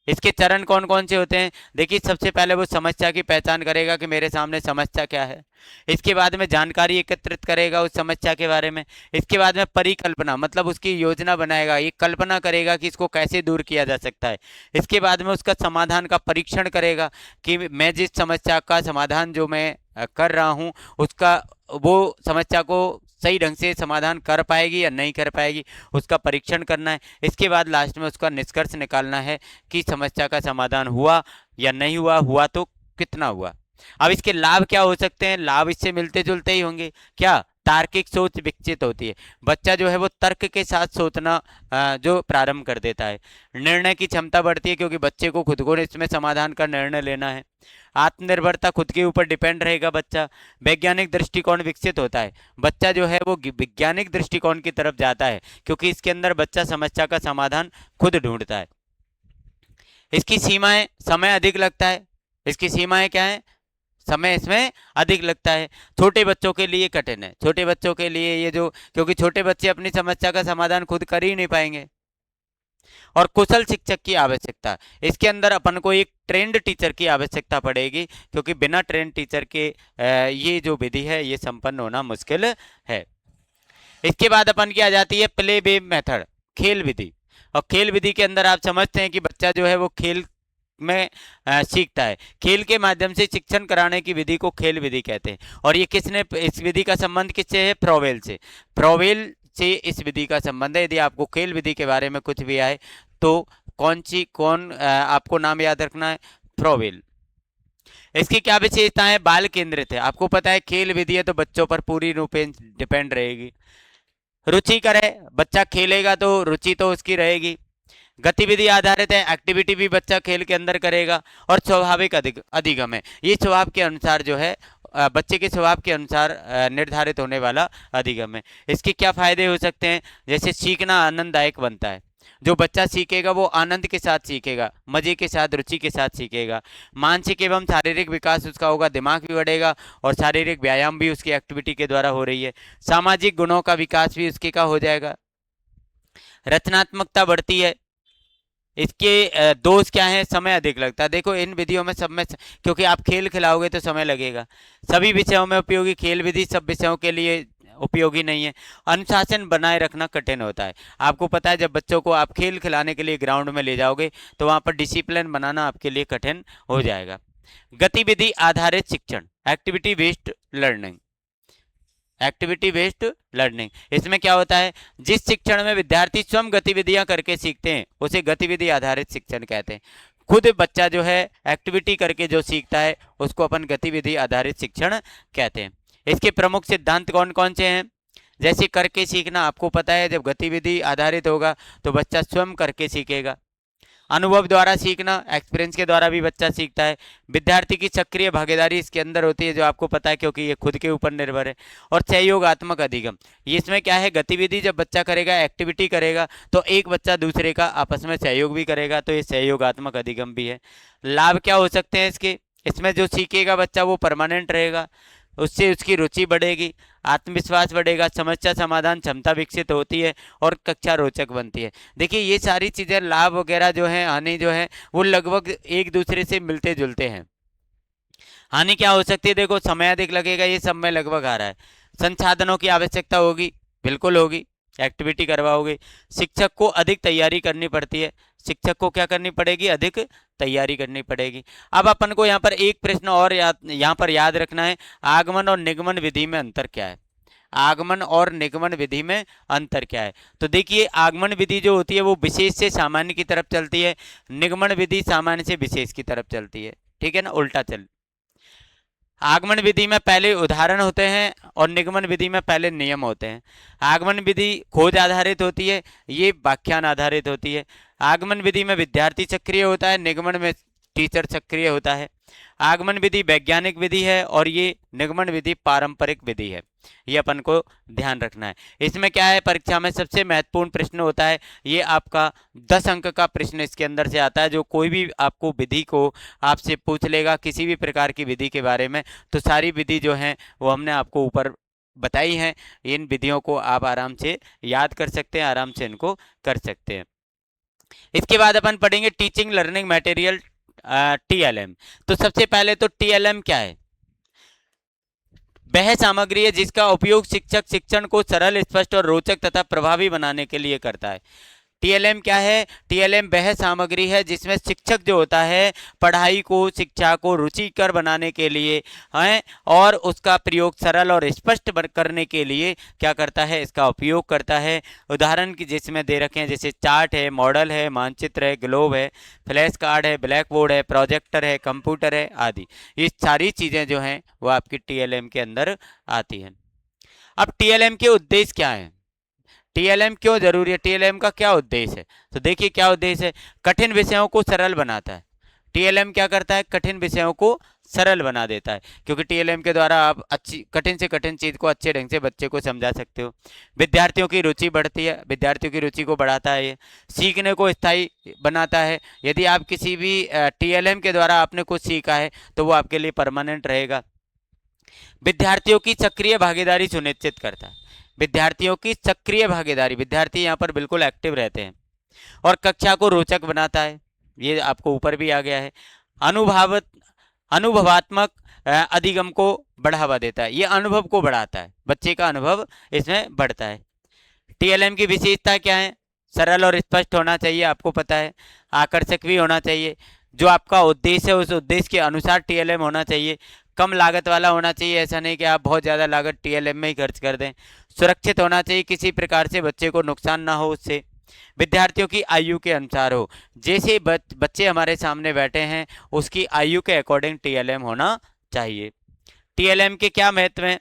इसके चरण कौन कौन से होते हैं? देखिए, सबसे पहले वो समस्या की पहचान करेगा कि मेरे सामने समस्या क्या है। इसके बाद में जानकारी एकत्रित करेगा उस समस्या के बारे में। इसके बाद में परिकल्पना, मतलब उसकी योजना बनाएगा, ये कल्पना करेगा कि इसको कैसे दूर किया जा सकता है। इसके बाद में उसका समाधान का परीक्षण करेगा कि मैं जिस समस्या का समाधान जो मैं कर रहा हूँ उसका वो समस्या को सही ढंग से समाधान कर पाएगी या नहीं कर पाएगी, उसका परीक्षण करना है। इसके बाद लास्ट में उसका निष्कर्ष निकालना है कि समस्या का समाधान हुआ या नहीं हुआ, हुआ तो कितना हुआ। अब इसके लाभ क्या हो सकते हैं? लाभ इससे मिलते जुलते ही होंगे। क्या? तार्किक सोच विकसित होती है, बच्चा जो है वो तर्क के साथ सोचना जो प्रारंभ कर देता है। निर्णय की क्षमता बढ़ती है, क्योंकि बच्चे को खुद को इसमें समाधान का निर्णय लेना है। आत्मनिर्भरता, खुद के ऊपर डिपेंड रहेगा बच्चा। वैज्ञानिक दृष्टिकोण विकसित होता है, बच्चा जो है वो वैज्ञानिक दृष्टिकोण की तरफ जाता है, क्योंकि इसके अंदर बच्चा समस्या का समाधान खुद ढूंढता है। इसकी सीमाएं, समय अधिक लगता है, इसकी सीमाएं क्या है? समय इसमें अधिक लगता है। छोटे बच्चों के लिए कठिन है, छोटे बच्चों के लिए ये जो, क्योंकि छोटे बच्चे अपनी समस्या का समाधान खुद कर ही नहीं पाएंगे। और कुशल शिक्षक की आवश्यकता, इसके अंदर अपन को एक ट्रेंड टीचर की आवश्यकता पड़ेगी, क्योंकि बिना ट्रेंड टीचर के ये जो विधि है ये संपन्न होना मुश्किल है। इसके बाद अपन की आ जाती है प्ले वे मेथड, खेल विधि। और खेल विधि के अंदर आप समझते हैं कि बच्चा जो है वो खेल में सीखता है। खेल के माध्यम से शिक्षण कराने की विधि को खेल विधि कहते हैं। और ये किसने, इस विधि का संबंध किससे है? फ्रोवेल से। फ्रोवेल से इस विधि का संबंध है। यदि आपको खेल विधि के बारे में कुछ भी आए तो कौन आपको नाम याद रखना है? फ्रोवेल। इसकी क्या विशेषता है? बाल केंद्रित है। आपको पता है खेल विधि है तो बच्चों पर पूरी रूपेण डिपेंड रहेगी। रुचिकर है, बच्चा खेलेगा तो रुचि तो उसकी रहेगी। गतिविधि आधारित है, एक्टिविटी भी बच्चा खेल के अंदर करेगा। और स्वाभाविक अधिगम है, ये स्वभाव के अनुसार जो है बच्चे के स्वभाव के अनुसार निर्धारित होने वाला अधिगम है। इसके क्या फायदे हो सकते हैं? जैसे सीखना आनंददायक बनता है, जो बच्चा सीखेगा वो आनंद के साथ सीखेगा, मजे के साथ, रुचि के साथ सीखेगा। मानसिक एवं शारीरिक विकास उसका होगा, दिमाग भी बढ़ेगा और शारीरिक व्यायाम भी उसकी एक्टिविटी के द्वारा हो रही है। सामाजिक गुणों का विकास भी उसके का हो जाएगा। रचनात्मकता बढ़ती है। इसके दोष क्या है? समय अधिक लगता है। देखो इन विधियों में सब में, क्योंकि आप खेल खिलाओगे तो समय लगेगा। सभी विषयों में उपयोगी खेल विधि सब विषयों के लिए उपयोगी नहीं है। अनुशासन बनाए रखना कठिन होता है। आपको पता है, जब बच्चों को आप खेल खिलाने के लिए ग्राउंड में ले जाओगे तो वहाँ पर डिसिप्लिन बनाना आपके लिए कठिन हो जाएगा। गतिविधि आधारित शिक्षण, activity based learning, activity based learning, इसमें क्या होता है, जिस शिक्षण में विद्यार्थी स्वयं गतिविधियां करके सीखते हैं उसे गतिविधि आधारित शिक्षण कहते हैं। खुद बच्चा जो है एक्टिविटी करके जो सीखता है उसको अपन गतिविधि आधारित शिक्षण कहते हैं। इसके प्रमुख सिद्धांत कौन कौन से हैं? जैसे करके सीखना, आपको पता है जब गतिविधि आधारित होगा तो बच्चा स्वयं करके सीखेगा। अनुभव द्वारा सीखना, एक्सपीरियंस के द्वारा भी बच्चा सीखता है। विद्यार्थी की सक्रिय भागीदारी इसके अंदर होती है, जो आपको पता है क्योंकि ये खुद के ऊपर निर्भर है। और सहयोगात्मक अधिगम, ये इसमें क्या है, गतिविधि जब बच्चा करेगा, एक्टिविटी करेगा तो एक बच्चा दूसरे का आपस में सहयोग भी करेगा, तो ये सहयोगात्मक अधिगम भी है। लाभ क्या हो सकते हैं इसके? इसमें जो सीखेगा बच्चा वो परमानेंट रहेगा, उससे उसकी रुचि बढ़ेगी, आत्मविश्वास बढ़ेगा, समस्या समाधान क्षमता विकसित होती है और कक्षा रोचक बनती है। देखिए ये सारी चीज़ें, लाभ वगैरह जो है, हानि जो है, वो लगभग एक दूसरे से मिलते जुलते हैं। हानि क्या हो सकती है? देखो समय अधिक लगेगा, ये सब में लगभग आ रहा है। संसाधनों की आवश्यकता होगी, बिल्कुल होगी, एक्टिविटी करवाओगे। शिक्षक को अधिक तैयारी करनी पड़ती है, शिक्षक को क्या करनी पड़ेगी? अधिक तैयारी करनी पड़ेगी। अब अपन को यहाँ पर एक प्रश्न और यहाँ पर याद रखना है, आगमन और निगमन विधि में अंतर क्या है? आगमन और निगमन विधि में अंतर क्या है? तो देखिए, आगमन विधि जो होती है वो विशेष से सामान्य की तरफ चलती है, निगमन विधि सामान्य से विशेष की तरफ चलती है, ठीक है ना, उल्टा चल। आगमन विधि में पहले उदाहरण होते हैं और निगमन विधि में पहले नियम होते हैं। आगमन विधि खोज आधारित होती है, ये व्याख्यान आधारित होती है। आगमन विधि में विद्यार्थी सक्रिय होता है, निगमन में टीचर सक्रिय होता है। आगमन विधि वैज्ञानिक विधि है और ये निगमन विधि पारंपरिक विधि है, ये अपन को ध्यान रखना है। इसमें क्या है, परीक्षा में सबसे महत्वपूर्ण प्रश्न होता है, ये आपका 10 अंक का प्रश्न इसके अंदर से आता है। जो कोई भी आपको विधि को आपसे पूछ लेगा, किसी भी प्रकार की विधि के बारे में, तो सारी विधि जो है वो हमने आपको ऊपर बताई हैं। इन विधियों को आप आराम से याद कर सकते हैं, आराम से इनको कर सकते हैं। इसके बाद अपन पढ़ेंगे टीचिंग लर्निंग मटेरियल, टीएलएम। तो सबसे पहले तो टीएलएम क्या है? वह सामग्री है जिसका उपयोग शिक्षक शिक्षण को सरल, स्पष्ट और रोचक तथा प्रभावी बनाने के लिए करता है। टीएलएम क्या है? टीएलएम वह सामग्री है जिसमें शिक्षक जो होता है पढ़ाई को, शिक्षा को रुचिकर बनाने के लिए है और उसका प्रयोग सरल और स्पष्ट करने के लिए क्या करता है? इसका उपयोग करता है। उदाहरण की जिसमें दे रखे हैं, जैसे चार्ट है, मॉडल है, मानचित्र है, ग्लोब है, फ्लैश कार्ड है, ब्लैक बोर्ड है, प्रोजेक्टर है, कंप्यूटर है आदि। ये सारी चीज़ें जो हैं वो आपकी टीएलएम के अंदर आती हैं। अब टीएलएम के उद्देश्य क्या है? टीएलएम क्यों जरूरी है? टीएलएम का क्या उद्देश्य है? तो देखिए क्या उद्देश्य है, कठिन विषयों को सरल बनाता है। टीएलएम क्या करता है? कठिन विषयों को सरल बना देता है, क्योंकि टीएलएम के द्वारा आप अच्छी, कठिन से कठिन चीज को अच्छे ढंग से बच्चे को समझा सकते हो। विद्यार्थियों की रुचि बढ़ती है, विद्यार्थियों की रुचि को बढ़ाता है, ये सीखने को स्थायी बनाता है। यदि आप किसी भी टीएलएम के द्वारा आपने कुछ सीखा है तो वो आपके लिए परमानेंट रहेगा। विद्यार्थियों की सक्रिय भागीदारी सुनिश्चित करता है, विद्यार्थियों की सक्रिय भागीदारी, विद्यार्थी यहाँ पर बिल्कुल एक्टिव रहते हैं। और कक्षा को रोचक बनाता है, ये आपको ऊपर भी आ गया है। अनुभवात्मक अधिगम को बढ़ावा देता है, ये अनुभव को बढ़ाता है, बच्चे का अनुभव इसमें बढ़ता है। टीएलएम की विशेषता क्या है? सरल और स्पष्ट होना चाहिए, आपको पता है, आकर्षक भी होना चाहिए, जो आपका उद्देश्य है उस उद्देश्य के अनुसार टीएलएम होना चाहिए, कम लागत वाला होना चाहिए, ऐसा नहीं कि आप बहुत ज़्यादा लागत टीएलएम में ही खर्च कर दें। सुरक्षित होना चाहिए, किसी प्रकार से बच्चे को नुकसान ना हो उससे। विद्यार्थियों की आयु के अनुसार हो, जैसे बच्चे हमारे सामने बैठे हैं उसकी आयु के अकॉर्डिंग टीएलएम होना चाहिए। टीएलएम के क्या महत्व हैं?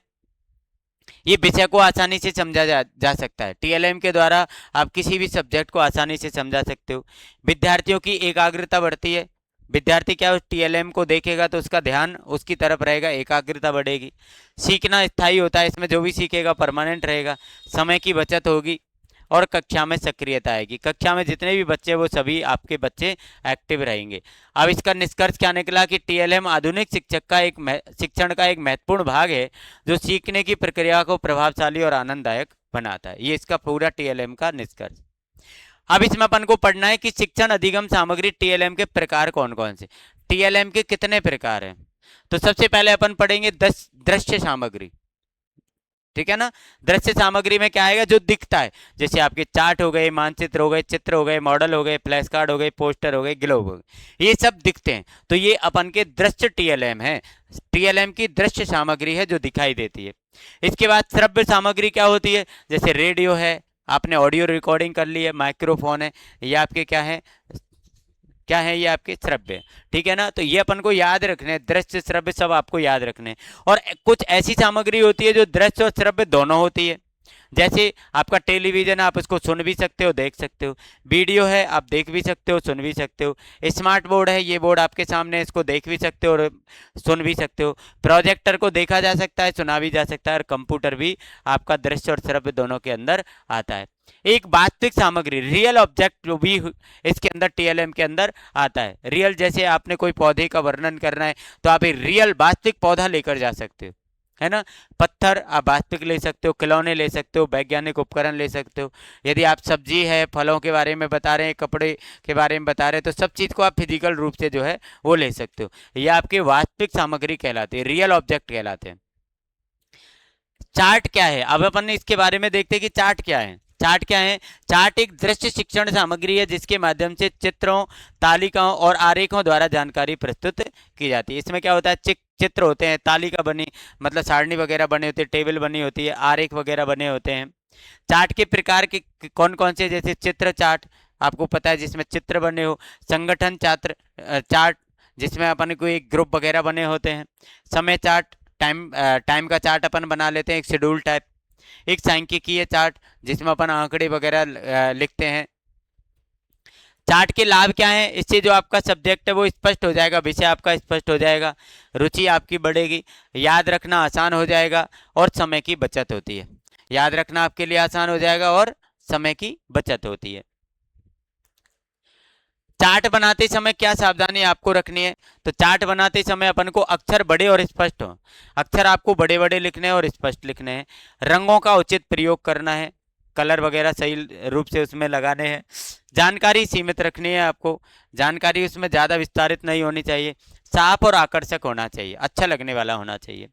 ये विषय को आसानी से समझा जा सकता है, टीएलएम के द्वारा आप किसी भी सब्जेक्ट को आसानी से समझा सकते हो। विद्यार्थियों की एकाग्रता बढ़ती है, विद्यार्थी क्या उस टीएलएम को देखेगा तो उसका ध्यान उसकी तरफ रहेगा, एकाग्रता बढ़ेगी। सीखना स्थायी होता है, इसमें जो भी सीखेगा परमानेंट रहेगा। समय की बचत होगी और कक्षा में सक्रियता आएगी, कक्षा में जितने भी बच्चे वो सभी आपके बच्चे एक्टिव रहेंगे। अब इसका निष्कर्ष क्या निकला कि टीएलएम आधुनिक शिक्षण का एक महत्वपूर्ण भाग है जो सीखने की प्रक्रिया को प्रभावशाली और आनंददायक बनाता है। ये इसका पूरा टीएलएम का निष्कर्ष। अब इसमें अपन को पढ़ना है कि शिक्षण अधिगम सामग्री टीएलएम के प्रकार कौन कौन से, टीएलएम के कितने प्रकार हैं। तो सबसे पहले अपन पढ़ेंगे दृश्य सामग्री। ठीक है ना। दृश्य सामग्री में क्या आएगा, जो दिखता है, जैसे आपके चार्ट हो गए, मानचित्र हो गए, चित्र हो गए, मॉडल हो गए, फ्लैश कार्ड हो गए, पोस्टर हो गए, ग्लोब हो गए, ये सब दिखते हैं। तो ये अपन के दृश्य टीएलएम है। टीएलएम की दृश्य सामग्री है जो दिखाई देती है। इसके बाद श्रव्य सामग्री क्या होती है, जैसे रेडियो है, आपने ऑडियो रिकॉर्डिंग कर ली है, माइक्रोफोन है, ये आपके क्या है, क्या है, ये आपके श्रव्य, ठीक है ना। तो ये अपन को याद रखने हैं, दृश्य श्रव्य सब आपको याद रखने हैं। और कुछ ऐसी सामग्री होती है जो दृश्य और श्रव्य दोनों होती है। जैसे आपका टेलीविजन, आप उसको सुन भी सकते हो, देख सकते हो। वीडियो है, आप देख भी सकते हो, सुन भी सकते हो। स्मार्ट बोर्ड है, ये बोर्ड आपके सामने है, इसको देख भी सकते हो और सुन भी सकते हो। प्रोजेक्टर को देखा जा सकता है, सुना भी जा सकता है। और कंप्यूटर भी आपका दृश्य और श्रव्य दोनों के अंदर आता है। एक वास्तविक सामग्री, रियल ऑब्जेक्ट भी इसके अंदर टीएलएम के अंदर आता है। रियल, जैसे आपने कोई पौधे का वर्णन करना है तो आप एक रियल वास्तविक पौधा लेकर जा सकते हो, है ना। पत्थर आप वास्तविक ले सकते हो, खिलौने ले सकते हो, वैज्ञानिक उपकरण ले सकते हो। यदि आप सब्जी है, फलों के बारे में बता रहे हैं, कपड़े के बारे में बता रहे हैं, तो सब चीज़ को आप फिजिकल रूप से जो है वो ले सकते हो। ये आपकी वास्तविक सामग्री कहलाती है, रियल ऑब्जेक्ट कहलाते हैं। चार्ट क्या है, अब अपन इसके बारे में देखते हैं कि चार्ट क्या है। चार्ट क्या है, चार्ट एक दृश्य शिक्षण सामग्री है जिसके माध्यम से चित्रों, तालिकाओं और आरेखों द्वारा जानकारी प्रस्तुत की जाती है। इसमें क्या होता है, चित्र होते हैं, तालिका बनी मतलब सारणी वगैरह बने होते हैं, टेबल बनी होती है, आरेख वगैरह बने होते हैं। चार्ट के प्रकार के कौन कौन से, जैसे चित्र चार्ट आपको पता है जिसमें चित्र बने हो, संगठन चार्ट, चार्ट जिसमें अपन को एक ग्रुप वगैरह बने होते हैं, समय चार्ट, टाइम का चार्ट अपन बना लेते हैं, एक शेड्यूल टाइप, एक सांख्यिकीय चार्ट जिसमें अपन आंकड़े वगैरह लिखते हैं। चार्ट के लाभ क्या है, इससे जो आपका सब्जेक्ट है वो स्पष्ट हो जाएगा, विषय आपका स्पष्ट हो जाएगा, रुचि आपकी बढ़ेगी, याद रखना आसान हो जाएगा और समय की बचत होती है। याद रखना आपके लिए आसान हो जाएगा और समय की बचत होती है। चार्ट बनाते समय क्या सावधानी आपको रखनी है, तो चार्ट बनाते समय अपन को अक्षर बड़े और स्पष्ट हो, अक्षर आपको बड़े बड़े लिखने हैं और स्पष्ट लिखने हैं। रंगों का उचित प्रयोग करना है, कलर वगैरह सही रूप से उसमें लगाने हैं। जानकारी सीमित रखनी है आपको, जानकारी उसमें ज़्यादा विस्तारित नहीं होनी चाहिए। साफ और आकर्षक होना चाहिए, अच्छा लगने वाला होना चाहिए।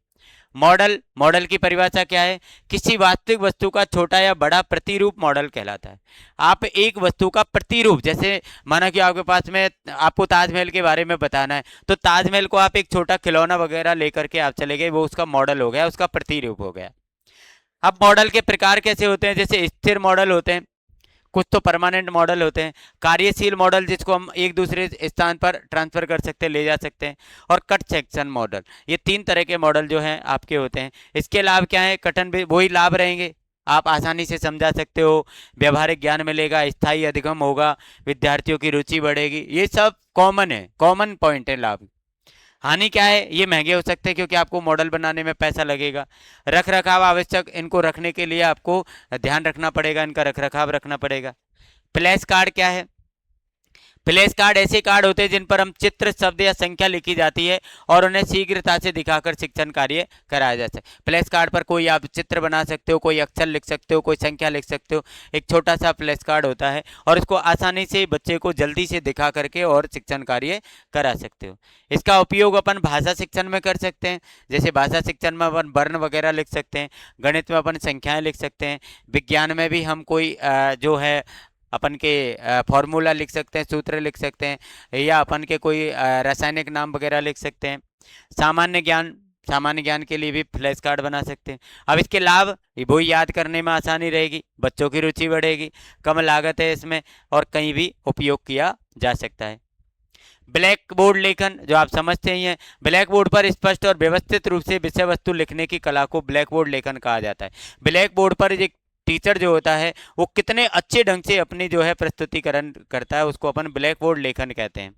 मॉडल, मॉडल की परिभाषा क्या है, किसी वास्तविक वस्तु का छोटा या बड़ा प्रतिरूप मॉडल कहलाता है। आप एक वस्तु का प्रतिरूप, जैसे माना कि आपके पास में आपको ताजमहल के बारे में बताना है, तो ताजमहल को आप एक छोटा खिलौना वगैरह लेकर के आप चले गए, वो उसका मॉडल हो गया, उसका प्रतिरूप हो गया। अब मॉडल के प्रकार कैसे होते हैं, जैसे स्थिर मॉडल होते हैं, कुछ तो परमानेंट मॉडल होते हैं, कार्यशील मॉडल जिसको हम एक दूसरे स्थान पर ट्रांसफर कर सकते हैं, ले जा सकते हैं, और कट सेक्शन मॉडल। ये तीन तरह के मॉडल जो हैं आपके होते हैं। इसके लाभ क्या है, कठिन भी वही लाभ रहेंगे, आप आसानी से समझा सकते हो, व्यवहारिक ज्ञान मिलेगा, स्थायी अधिगम होगा, विद्यार्थियों की रुचि बढ़ेगी, ये सब कॉमन है, कॉमन पॉइंट है लाभ। हानि क्या है, ये महंगे हो सकते हैं क्योंकि आपको मॉडल बनाने में पैसा लगेगा। रख रखाव आवश्यक, इनको रखने के लिए आपको ध्यान रखना पड़ेगा, इनका रख रखाव रखना पड़ेगा। फ्लैश कार्ड क्या है, फ्लैश कार्ड ऐसे कार्ड होते हैं जिन पर हम चित्र, शब्द या संख्या लिखी जाती है और उन्हें शीघ्रता से दिखाकर शिक्षण कार्य कराया जाता है। फ्लैश कार्ड पर कोई आप चित्र बना सकते हो, कोई अक्षर लिख सकते हो, कोई संख्या लिख सकते हो, एक छोटा सा फ्लैश कार्ड होता है और इसको आसानी से बच्चे को जल्दी से दिखा करके और शिक्षण कार्य करा सकते हो। इसका उपयोग अपन भाषा शिक्षण में कर सकते हैं, जैसे भाषा शिक्षण में अपन वर्ण वगैरह लिख सकते हैं, गणित में अपन संख्याएं लिख सकते हैं, विज्ञान में भी हम कोई जो है अपन के फॉर्मूला लिख सकते हैं, सूत्र लिख सकते हैं, या अपन के कोई रासायनिक नाम वगैरह लिख सकते हैं। सामान्य ज्ञान, सामान्य ज्ञान के लिए भी फ्लैश कार्ड बना सकते हैं। अब इसके लाभ, वही याद करने में आसानी रहेगी, बच्चों की रुचि बढ़ेगी, कम लागत है इसमें और कहीं भी उपयोग किया जा सकता है। ब्लैक बोर्ड लेखन जो आप समझते ही हैं, ब्लैक बोर्ड पर स्पष्ट और व्यवस्थित रूप से विषय वस्तु लिखने की कला को ब्लैक बोर्ड लेखन कहा जाता है। ब्लैक बोर्ड पर एक टीचर जो होता है वो कितने अच्छे ढंग से अपनी जो है प्रस्तुतिकरण करता है, उसको अपन ब्लैक बोर्ड लेखन कहते हैं।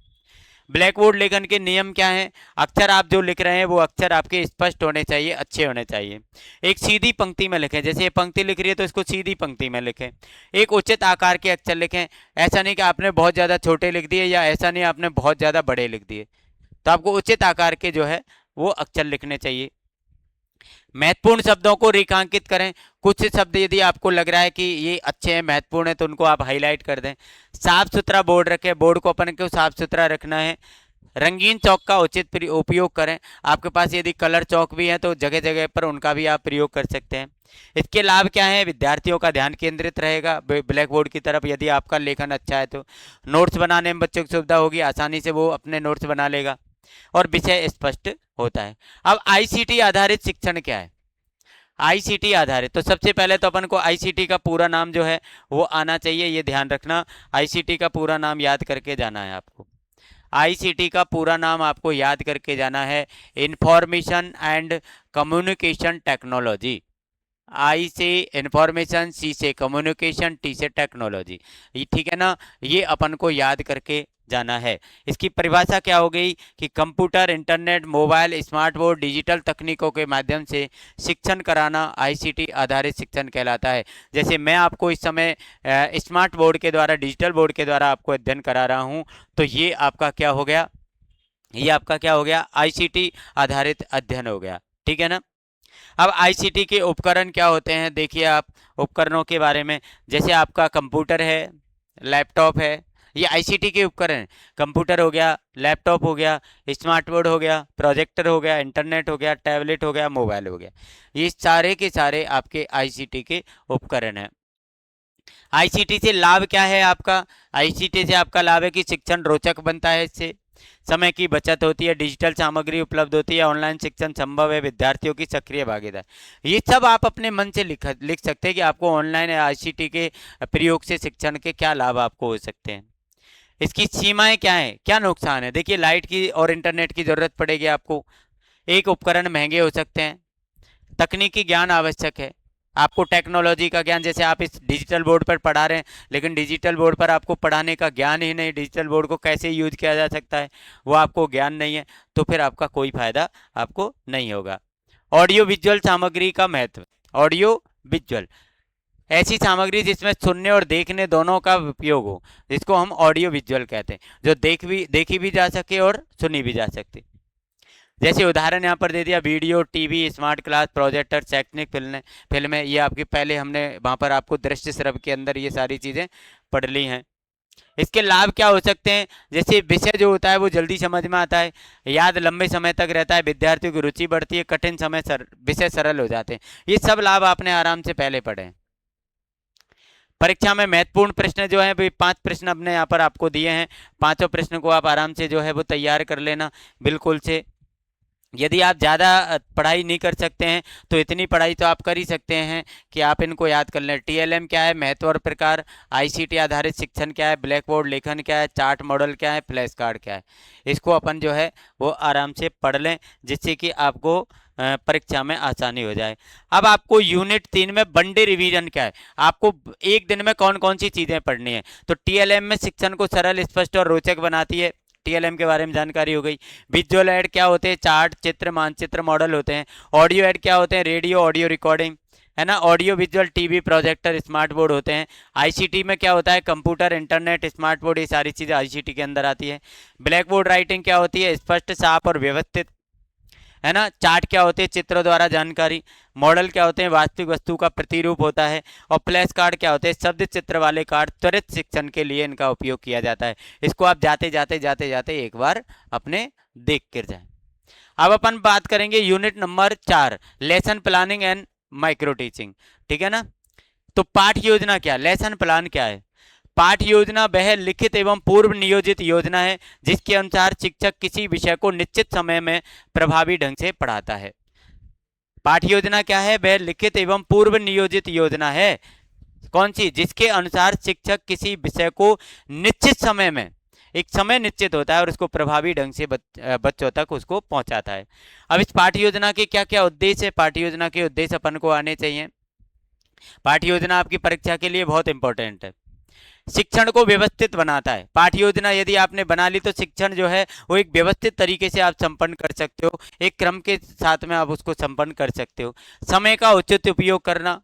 ब्लैक बोर्ड लेखन के नियम क्या हैं, अक्षर आप जो लिख रहे हैं वो अक्षर आपके स्पष्ट होने चाहिए, अच्छे होने चाहिए। एक सीधी पंक्ति में लिखें, जैसे ये पंक्ति लिख रही है तो इसको सीधी पंक्ति में लिखें। एक उचित आकार के अक्षर लिखें, ऐसा नहीं कि आपने बहुत ज़्यादा छोटे लिख दिए या ऐसा नहीं आपने बहुत ज़्यादा बड़े लिख दिए, तो आपको उचित आकार के जो है वो अक्षर लिखने चाहिए। महत्वपूर्ण शब्दों को रेखांकित करें, कुछ शब्द यदि आपको लग रहा है कि ये अच्छे हैं, महत्वपूर्ण है, तो उनको आप हाईलाइट कर दें। साफ सुथरा बोर्ड रखें, बोर्ड को अपन को साफ सुथरा रखना है। रंगीन चौक का उचित उपयोग करें। आपके पास यदि कलर चौक भी है तो जगह जगह पर उनका भी आप प्रयोग कर सकते हैं। इसके लाभ क्या है? विद्यार्थियों का ध्यान केंद्रित रहेगा ब्लैक बोर्ड की तरफ, यदि आपका लेखन अच्छा है तो नोट्स बनाने में बच्चों की सुविधा होगी, आसानी से वो अपने नोट्स बना लेगा और विषय स्पष्ट होता है। अब आईसीटी आधारित शिक्षण क्या है? आईसीटी आधारित, तो सबसे पहले तो अपन को आईसीटी का पूरा नाम जो है वो आना चाहिए, ये ध्यान रखना। आईसीटी का पूरा नाम याद करके जाना है आपको। आईसीटी का पूरा नाम आपको याद करके जाना है, इंफॉर्मेशन एंड कम्युनिकेशन टेक्नोलॉजी। आई से इंफॉर्मेशन, सी से कम्युनिकेशन, टी से टेक्नोलॉजी, ठीक है ना? ये अपन को याद करके जाना है। इसकी परिभाषा क्या हो गई कि computer, internet, mobile, smart board, digital तकनीकों के माध्यम से शिक्षण कराना आईसीटी आधारित शिक्षण कहलाता है। जैसे मैं आपको इस समय स्मार्ट बोर्ड के द्वारा, डिजिटल बोर्ड के द्वारा आपको अध्ययन करा रहा हूँ, तो ये आपका क्या हो गया? ये आपका क्या हो गया? आईसीटी आधारित अध्ययन हो गया, ठीक है ना? अब आईसीटी के उपकरण क्या होते हैं, देखिए आप उपकरणों के बारे में। जैसे आपका कंप्यूटर है, लैपटॉप है, ये आईसीटी के उपकरण हैं। कंप्यूटर हो गया, लैपटॉप हो गया, स्मार्ट बोर्ड हो गया, प्रोजेक्टर हो गया, इंटरनेट हो गया, टैबलेट हो गया, मोबाइल हो गया, ये सारे के सारे आपके आईसीटी के उपकरण हैं। आईसीटी से लाभ क्या है आपका? आईसीटी से आपका लाभ है कि शिक्षण रोचक बनता है, इससे समय की बचत होती है, डिजिटल सामग्री उपलब्ध होती है, ऑनलाइन शिक्षण संभव है, विद्यार्थियों की सक्रिय भागीदारी। ये सब आप अपने मन से लिख सकते हैं कि आपको ऑनलाइन आईसीटी के प्रयोग से शिक्षण के क्या लाभ आपको हो सकते हैं। इसकी सीमाएं क्या है, क्या नुकसान है? देखिए, लाइट की और इंटरनेट की जरूरत पड़ेगी आपको, एक उपकरण महंगे हो सकते हैं, तकनीकी ज्ञान आवश्यक है, आपको टेक्नोलॉजी का ज्ञान, जैसे आप इस डिजिटल बोर्ड पर पढ़ा रहे हैं, लेकिन डिजिटल बोर्ड पर आपको पढ़ाने का ज्ञान ही नहीं, डिजिटल बोर्ड को कैसे यूज किया जा सकता है वो आपको ज्ञान नहीं है, तो फिर आपका कोई फायदा आपको नहीं होगा। ऑडियो विजुअल सामग्री का महत्व। ऑडियो विजुअल ऐसी सामग्री जिसमें सुनने और देखने दोनों का उपयोग हो, जिसको हम ऑडियो विजुअल कहते हैं, जो देखी भी जा सके और सुनी भी जा सकती। जैसे उदाहरण यहाँ पर दे दिया, video, TV, smart class, projector, शैक्षणिक फिल्में, ये आपकी पहले हमने वहाँ पर आपको दृश्य श्रव्य के अंदर ये सारी चीज़ें पढ़ ली हैं। इसके लाभ क्या हो सकते हैं? जैसे विषय जो होता है वो जल्दी समझ में आता है, याद लंबे समय तक रहता है, विद्यार्थियों की रुचि बढ़ती है, कठिन विषय सरल हो जाते हैं। ये सब लाभ आपने आराम से पहले पढ़े हैं। परीक्षा में महत्वपूर्ण प्रश्न जो है, 5 प्रश्न अपने यहाँ पर आपको दिए हैं, 5 प्रश्न को आप आराम से जो है वो तैयार कर लेना बिल्कुल से। यदि आप ज़्यादा पढ़ाई नहीं कर सकते हैं तो इतनी पढ़ाई तो आप कर ही सकते हैं कि आप इनको याद कर लें। टीएलएम क्या है, महत्व और प्रकार, आईसीटी आधारित शिक्षण क्या है, ब्लैक बोर्ड लेखन क्या है, चार्ट मॉडल क्या है, फ्लैश कार्ड क्या है, इसको अपन जो है वो आराम से पढ़ लें, जिससे कि आपको परीक्षा में आसानी हो जाए। अब आपको यूनिट 3 में वनडे रिवीजन क्या है, आपको एक दिन में कौन कौन सी चीज़ें पढ़नी है। तो टीएलएम में शिक्षण को सरल, स्पष्ट और रोचक बनाती है, टीएलएम के बारे में जानकारी हो गई। विजुअल ऐड क्या होते हैं? चार्ट, चित्र, मानचित्र, मॉडल होते हैं। ऑडियो ऐड क्या होते हैं? रेडियो, ऑडियो रिकॉर्डिंग, है ना? Audio visual TV, projector, smart board होते हैं। आईसीटी में क्या होता है? कंप्यूटर, इंटरनेट, स्मार्ट बोर्ड, ये सारी चीज़ें आईसीटी के अंदर आती है। ब्लैक बोर्ड राइटिंग क्या होती है? स्पष्ट, साफ और व्यवस्थित, है ना? चार्ट क्या होते हैं? चित्रों द्वारा जानकारी। मॉडल क्या होते हैं? वास्तविक वस्तु का प्रतिरूप होता है। और फ्लैश कार्ड क्या होते हैं? शब्द चित्र वाले कार्ड, त्वरित शिक्षण के लिए इनका उपयोग किया जाता है। इसको आप जाते जाते एक बार अपने देख कर जाए। अब अपन बात करेंगे unit number 4, lesson planning and micro teaching, ठीक है ना? तो पाठ योजना क्या, लेसन प्लान क्या है? पाठ योजना वह लिखित एवं पूर्व नियोजित योजना है जिसके अनुसार शिक्षक किसी विषय को निश्चित समय में प्रभावी ढंग से पढ़ाता है। पाठ योजना क्या है? वह लिखित एवं पूर्व नियोजित योजना है। कौन सी? जिसके अनुसार शिक्षक किसी विषय को निश्चित समय में, एक समय निश्चित होता है और उसको प्रभावी ढंग से बच्चों तक उसको पहुंचाता है। अब इस पाठ्य योजना के क्या क्या उद्देश्य है? पाठ्य योजना के उद्देश्य अपन को आने चाहिए। पाठ्य योजना आपकी परीक्षा के लिए बहुत इंपॉर्टेंट है। शिक्षण को व्यवस्थित बनाता है। पाठ्य योजना यदि आपने बना ली तो शिक्षण जो है वो एक व्यवस्थित तरीके से आप संपन्न कर सकते हो, एक क्रम के साथ में आप उसको संपन्न कर सकते हो। समय का उचित उपयोग करना,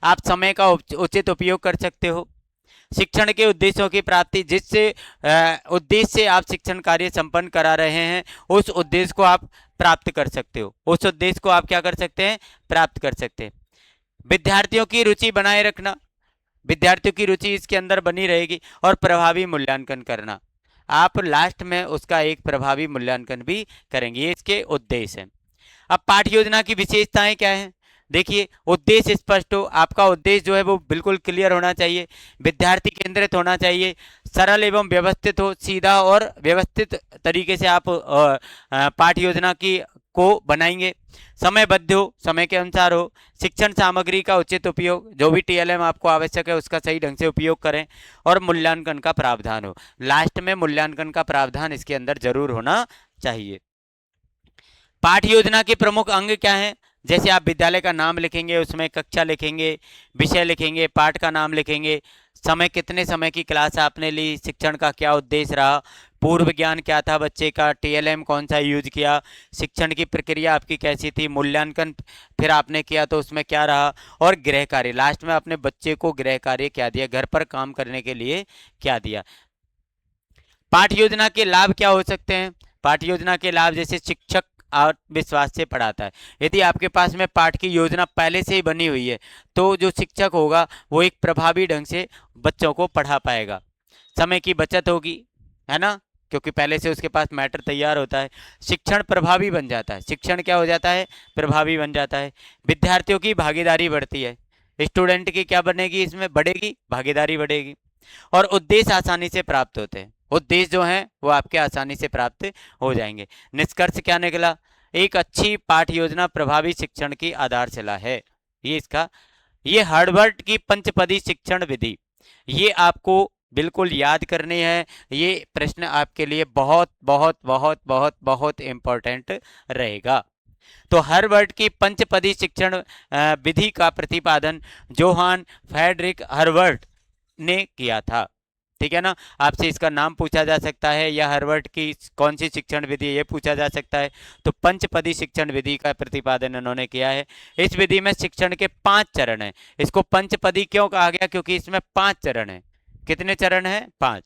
आप समय का उचित उपयोग कर सकते हो। शिक्षण के उद्देश्यों की प्राप्ति, जिससे उद्देश्य से आप शिक्षण कार्य संपन्न करा रहे हैं उस उद्देश्य को आप प्राप्त कर सकते हो, उस उद्देश्य को आप क्या कर सकते हैं? प्राप्त कर सकते हैं। विद्यार्थियों की रुचि बनाए रखना, विद्यार्थियों की रुचि इसके अंदर बनी रहेगी। और प्रभावी मूल्यांकन करना, आप लास्ट में उसका एक प्रभावी मूल्यांकन भी करेंगे। ये इसके उद्देश्य हैं। अब पाठ्य योजना की विशेषताएं क्या हैं? देखिए, उद्देश्य स्पष्ट हो, आपका उद्देश्य जो है वो बिल्कुल क्लियर होना चाहिए, विद्यार्थी केंद्रित होना चाहिए, सरल एवं व्यवस्थित हो, सीधा और व्यवस्थित तरीके से आप पाठ्य योजना की को बनाएंगे, समयबद्ध हो, समय के अनुसार हो, शिक्षण सामग्री का उचित उपयोग, जो भी टीएलएम आपको आवश्यक है उसका सही ढंग से उपयोग करें, और मूल्यांकन का प्रावधान हो। लास्ट में मूल्यांकन का प्रावधान इसके अंदर जरूर होना चाहिए। पाठ्य योजना के प्रमुख अंग क्या हैं? जैसे आप विद्यालय का नाम लिखेंगे, उसमें कक्षा लिखेंगे, विषय लिखेंगे, पाठ का नाम लिखेंगे, समय, कितने समय की क्लास आपने ली, शिक्षण का क्या उद्देश्य रहा, पूर्व ज्ञान क्या था बच्चे का, टीएलएम कौन सा यूज किया, शिक्षण की प्रक्रिया आपकी कैसी थी, मूल्यांकन फिर आपने किया तो उसमें क्या रहा, और गृह कार्य, लास्ट में अपने बच्चे को गृह कार्य क्या दिया, घर पर काम करने के लिए क्या दिया। पाठ्य योजना के लाभ क्या हो सकते हैं? पाठ्य योजना के लाभ, जैसे शिक्षक आत्मविश्वास से पढ़ाता है। यदि आपके पास में पाठ की योजना पहले से ही बनी हुई है तो जो शिक्षक होगा वो एक प्रभावी ढंग से बच्चों को पढ़ा पाएगा। समय की बचत होगी, है ना, क्योंकि पहले से उसके पास मैटर तैयार होता है। शिक्षण प्रभावी बन जाता है, शिक्षण क्या हो जाता है? प्रभावी बन जाता है। विद्यार्थियों की भागीदारी बढ़ती है, स्टूडेंट की क्या बनेगी, इसमें बढ़ेगी, भागीदारी बढ़ेगी। और उद्देश्य आसानी से प्राप्त होते हैं, उद्देश्य जो हैं वो आपके आसानी से प्राप्त हो जाएंगे। निष्कर्ष क्या निकला? एक अच्छी पाठ्य योजना प्रभावी शिक्षण की आधारशिला है। ये इसका, ये हार्वर्ड की पंचपदी शिक्षण विधि, ये आपको बिल्कुल याद करनी है। ये प्रश्न आपके लिए बहुत बहुत बहुत बहुत बहुत इंपॉर्टेंट रहेगा। तो हार्वर्ड की पंचपदी शिक्षण विधि का प्रतिपादन जोहान फ्रेडरिक हार्वर्ड ने किया था। ठीक है ना, आपसे इसका नाम पूछा जा सकता है, या हार्वर्ड की कौन सी शिक्षण विधि ये पूछा जा सकता है। तो पंचपदी शिक्षण विधि का प्रतिपादन उन्होंने किया है। इस विधि में शिक्षण के 5 चरण हैं। इसको पंचपदी क्यों कहा गया? क्योंकि इसमें 5 चरण हैं। कितने चरण हैं? 5।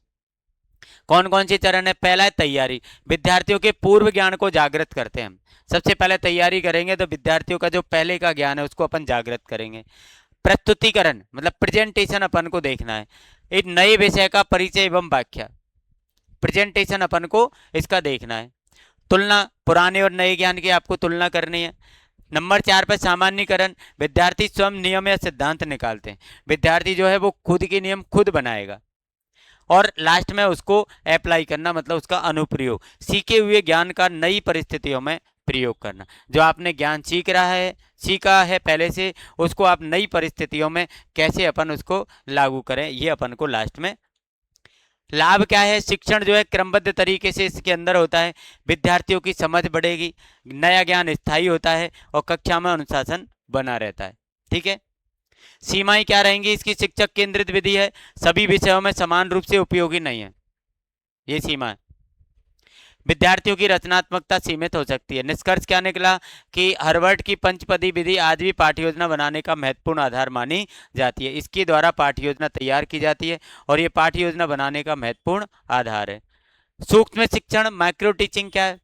कौन कौन से चरण है? पहला है तैयारी, विद्यार्थियों के पूर्व ज्ञान को जागृत करते हैं हम। सबसे पहले तैयारी करेंगे तो विद्यार्थियों का जो पहले का ज्ञान है उसको अपन जागृत करेंगे। प्रस्तुतिकरण मतलब प्रेजेंटेशन अपन को देखना है, एक नए विषय का परिचय एवं व्याख्या, प्रेजेंटेशन अपन को इसका देखना है। तुलना, पुराने और नए ज्ञान की आपको तुलना करनी है। नंबर 4 पर सामान्यकरण, विद्यार्थी स्वयं नियम या सिद्धांत निकालते हैं। विद्यार्थी जो है वो खुद के नियम खुद बनाएगा। और लास्ट में उसको अप्लाई करना, मतलब उसका अनुप्रयोग, सीखे हुए ज्ञान का नई परिस्थितियों में प्रयोग करना। जो आपने ज्ञान सीखा है पहले से, उसको आप नई परिस्थितियों में कैसे अपन उसको लागू करें, ये अपन को लास्ट में। लाभ क्या है? शिक्षण जो है क्रमबद्ध तरीके से इसके अंदर होता है, विद्यार्थियों की समझ बढ़ेगी, नया ज्ञान स्थायी होता है, और कक्षा में अनुशासन बना रहता है। ठीक है। सीमाएं क्या रहेंगी इसकी? शिक्षक केंद्रित विधि है, सभी विषयों में समान रूप से उपयोगी नहीं है, ये सीमा है। विद्यार्थियों की रचनात्मकता सीमित हो सकती है। निष्कर्ष क्या निकला कि हार्वर्ड की पंचपदी विधि आज भी पाठ्य योजना बनाने का महत्वपूर्ण आधार मानी जाती है। इसके द्वारा पाठ्य योजना तैयार की जाती है और ये पाठ्य योजना बनाने का महत्वपूर्ण आधार है। सूक्ष्म शिक्षण, माइक्रो टीचिंग क्या है?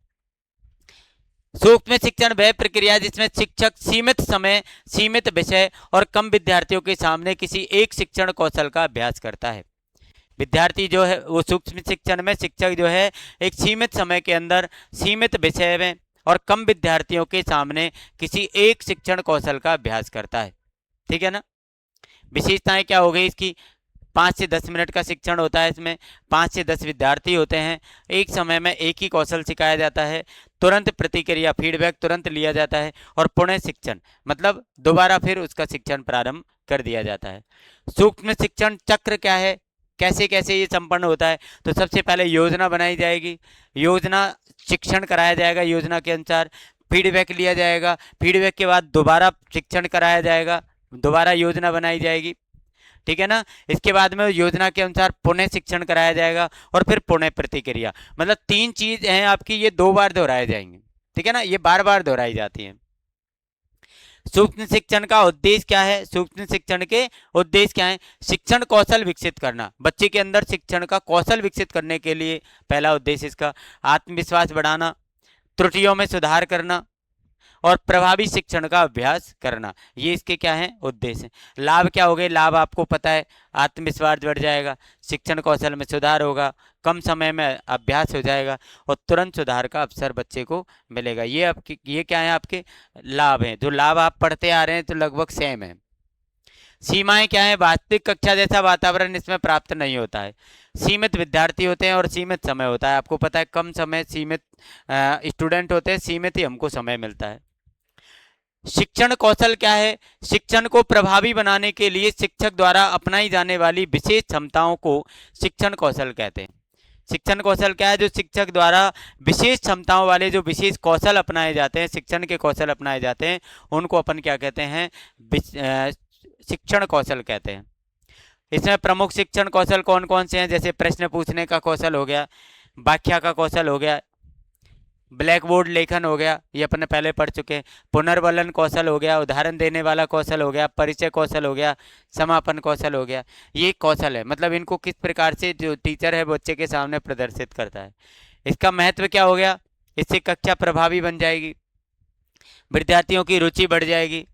सूक्ष्म शिक्षण वह प्रक्रिया जिसमें शिक्षक सीमित समय, सीमित विषय और कम विद्यार्थियों के सामने किसी एक शिक्षण कौशल का अभ्यास करता है। विद्यार्थी जो है वो सूक्ष्म शिक्षण में शिक्षक जो है एक सीमित समय के अंदर, सीमित विषय में और कम विद्यार्थियों के सामने किसी एक शिक्षण कौशल का अभ्यास करता है। ठीक है ना। विशेषताएं क्या हो गई इसकी? 5 से 10 मिनट का शिक्षण होता है, इसमें 5 से 10 विद्यार्थी होते हैं, एक समय में एक ही कौशल सिखाया जाता है, तुरंत प्रतिक्रिया फीडबैक तुरंत लिया जाता है, और पुनः शिक्षण मतलब दोबारा फिर उसका शिक्षण प्रारंभ कर दिया जाता है। सूक्ष्म शिक्षण चक्र क्या है, कैसे कैसे ये संपन्न होता है? तो सबसे पहले योजना बनाई जाएगी, योजना शिक्षण कराया जाएगा, योजना के अनुसार फीडबैक लिया जाएगा, फीडबैक के बाद दोबारा शिक्षण कराया जाएगा, दोबारा योजना बनाई जाएगी। ठीक है ना। इसके बाद में योजना के अनुसार पुनः शिक्षण कराया जाएगा और फिर पुनः प्रतिक्रिया, मतलब 3 चीज हैं आपकी, ये 2 बार दोहराए जाएंगे। ठीक है ना, ये बार बार दोहराई जाती हैं। सूक्ष्म शिक्षण का उद्देश्य क्या है? सूक्ष्म शिक्षण के उद्देश्य क्या है? शिक्षण कौशल विकसित करना, बच्चे के अंदर शिक्षण का कौशल विकसित करने के लिए पहला उद्देश्य इसका। आत्मविश्वास बढ़ाना, त्रुटियों में सुधार करना, और प्रभावी शिक्षण का अभ्यास करना। ये इसके क्या हैं, उद्देश्य हैं। लाभ क्या हो गए, लाभ आपको पता है, आत्मविश्वास बढ़ जाएगा, शिक्षण कौशल में सुधार होगा, कम समय में अभ्यास हो जाएगा और तुरंत सुधार का अवसर बच्चे को मिलेगा। ये आपके, ये क्या है, आपके लाभ हैं। जो लाभ आप पढ़ते आ रहे हैं तो लगभग सेम है। सीमाएं क्या है, वास्तविक कक्षा जैसा वातावरण इसमें प्राप्त नहीं होता है, सीमित विद्यार्थी होते हैं और सीमित समय होता है। आपको पता है, कम समय, सीमित स्टूडेंट होते हैं, सीमित ही हमको समय मिलता है। शिक्षण कौशल क्या है, शिक्षण को प्रभावी बनाने के लिए शिक्षक द्वारा अपनाई जाने वाली विशेष क्षमताओं को शिक्षण कौशल कहते हैं। शिक्षण कौशल क्या है, जो शिक्षक द्वारा विशेष क्षमताओं वाले जो विशेष कौशल अपनाए जाते हैं, शिक्षण के कौशल अपनाए जाते हैं, उनको अपन क्या कहते हैं, शिक्षण कौशल कहते हैं। इसमें प्रमुख शिक्षण कौशल कौन कौन से हैं, जैसे प्रश्न पूछने का कौशल हो गया, व्याख्या का कौशल हो गया, ब्लैक बोर्ड लेखन हो गया, ये अपने पहले पढ़ चुके हैं, पुनर्वलन कौशल हो गया, उदाहरण देने वाला कौशल हो गया, परिचय कौशल हो गया, समापन कौशल हो गया। ये कौशल है, मतलब इनको किस प्रकार से जो टीचर है बच्चे के सामने प्रदर्शित करता है। इसका महत्व क्या हो गया, इससे कक्षा प्रभावी बन जाएगी, विद्यार्थियों की रुचि बढ़ जाएगी,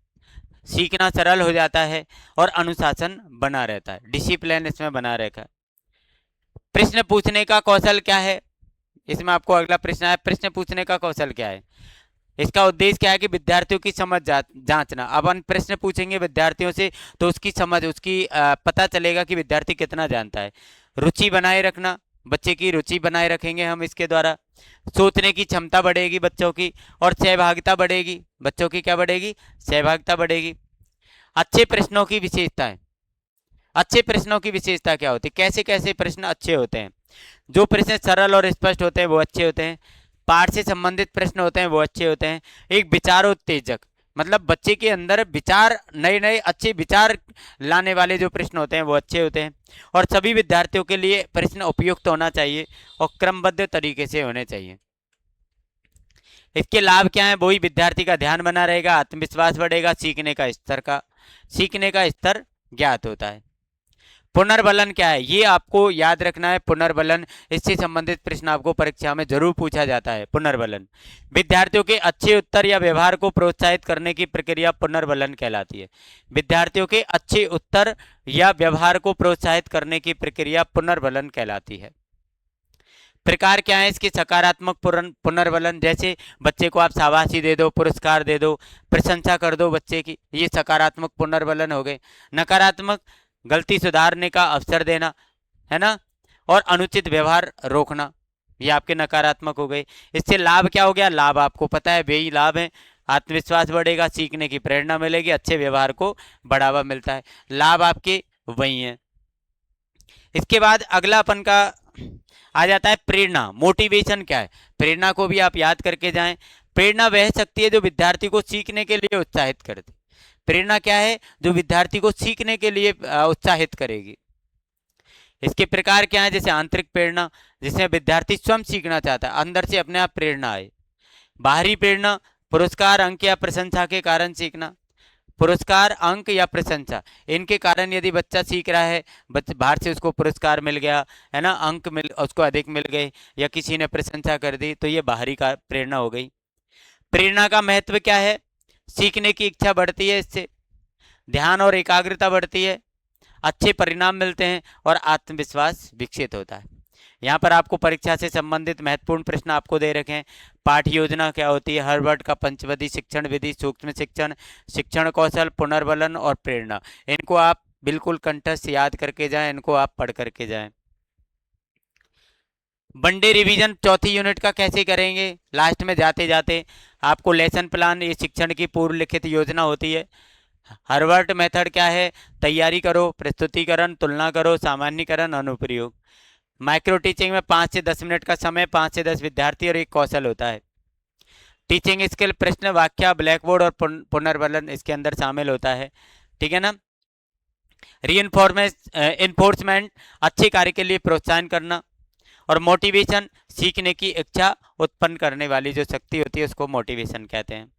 सीखना सरल हो जाता है और अनुशासन बना रहता है, डिसिप्लिन इसमें बना रहेगा। प्रश्न पूछने का कौशल क्या है, इसमें आपको अगला प्रश्न है, प्रश्न पूछने का कौशल क्या है। इसका उद्देश्य क्या है कि विद्यार्थियों की समझ जांचना। अब हम प्रश्न पूछेंगे विद्यार्थियों से तो उसकी समझ, उसकी पता चलेगा कि विद्यार्थी कितना जानता है। रुचि बनाए रखना, बच्चे की रुचि बनाए रखेंगे हम इसके द्वारा। सोचने की क्षमता बढ़ेगी बच्चों की और सहभागिता बढ़ेगी, बच्चों की क्या बढ़ेगी, सहभागिता बढ़ेगी। अच्छे प्रश्नों की विशेषताएं, अच्छे प्रश्नों की विशेषता क्या होती है, कैसे कैसे प्रश्न अच्छे होते हैं। जो प्रश्न सरल और स्पष्ट होते हैं वो अच्छे होते हैं, पाठ से संबंधित प्रश्न होते हैं वो अच्छे होते हैं। एक विचारोत्तेजक, मतलब बच्चे के अंदर विचार, नए नए अच्छे विचार लाने वाले जो प्रश्न होते हैं वो अच्छे होते हैं। और सभी विद्यार्थियों के लिए प्रश्न उपयुक्त होना चाहिए और क्रमबद्ध तरीके से होने चाहिए। इसके लाभ क्या है, वही विद्यार्थी का ध्यान बना रहेगा, आत्मविश्वास बढ़ेगा, सीखने का स्तर ज्ञात होता है। पुनर्बलन क्या है, ये आपको याद रखना है। पुनर्बलन, इससे संबंधित प्रश्न आपको परीक्षा में जरूर पूछा जाता है। पुनर्बलन विद्यार्थियों के अच्छे उत्तर या व्यवहार को प्रोत्साहित करने की प्रक्रिया पुनर्बलन कहलाती है। विद्यार्थियों के अच्छे उत्तर या व्यवहार को प्रोत्साहित करने की प्रक्रिया पुनर्बलन कहलाती है। प्रकार क्या है इसके, सकारात्मक पुनर्बलन, जैसे बच्चे को आप शाबाशी दे दो, पुरस्कार दे दो, प्रशंसा कर दो बच्चे की, ये सकारात्मक पुनर्बलन हो गए। नकारात्मक, गलती सुधारने का अवसर देना, है ना, और अनुचित व्यवहार रोकना, ये आपके नकारात्मक हो गए। इससे लाभ क्या हो गया, लाभ आपको पता है, वही लाभ है, आत्मविश्वास बढ़ेगा, सीखने की प्रेरणा मिलेगी, अच्छे व्यवहार को बढ़ावा मिलता है, लाभ आपके वही हैं। इसके बाद अगला अपन का आ जाता है प्रेरणा, मोटिवेशन क्या है। प्रेरणा को भी आप याद करके जाएं। प्रेरणा वह शक्ति है जो विद्यार्थी को सीखने के लिए उत्साहित करती। प्रेरणा क्या है, जो विद्यार्थी को सीखने के लिए उत्साहित करेगी। इसके प्रकार क्या है, जैसे आंतरिक प्रेरणा, जिसमें विद्यार्थी स्वयं सीखना चाहता है, अंदर से अपने आप प्रेरणा आए। बाहरी प्रेरणा, पुरस्कार, अंक या प्रशंसा के कारण सीखना। पुरस्कार, अंक या प्रशंसा, इनके कारण यदि बच्चा सीख रहा है, बाहर से उसको पुरस्कार मिल गया, है ना, अंक उसको अधिक मिल गए या किसी ने प्रशंसा कर दी, तो ये बाहरी का प्रेरणा हो गई। प्रेरणा का महत्व क्या है, सीखने की इच्छा बढ़ती है, इससे ध्यान और एकाग्रता बढ़ती है, अच्छे परिणाम मिलते हैं और आत्मविश्वास विकसित होता है। यहाँ पर आपको परीक्षा से संबंधित महत्वपूर्ण प्रश्न आपको दे रखे हैं। पाठ योजना क्या होती है, हर्बर्ट का पंचविधि शिक्षण विधि, सूक्ष्म शिक्षण, शिक्षण कौशल, पुनर्बलन और प्रेरणा, इनको आप बिल्कुल कंठस्थ याद करके जाएं, इनको आप पढ़ करके जाएं। वनडे रिवीजन चौथी यूनिट का कैसे करेंगे, लास्ट में जाते जाते आपको लेसन प्लान, ये शिक्षण की पूर्व लिखित योजना होती है। हर्बर्ट मेथड क्या है, तैयारी करो, प्रस्तुतिकरण, तुलना करो, सामान्यीकरण, अनुप्रयोग। माइक्रो टीचिंग में 5 से 10 मिनट का समय, 5 से 10 विद्यार्थी और एक कौशल होता है। टीचिंग स्किल, प्रश्न, व्याख्या, ब्लैक बोर्ड और पुनर्बलन इसके अंदर शामिल होता है, ठीक है ना। इन्फोर्समेंट, अच्छे कार्य के लिए प्रोत्साहन करना, और मोटिवेशन, सीखने की इच्छा उत्पन्न करने वाली जो शक्ति होती है उसको मोटिवेशन कहते हैं।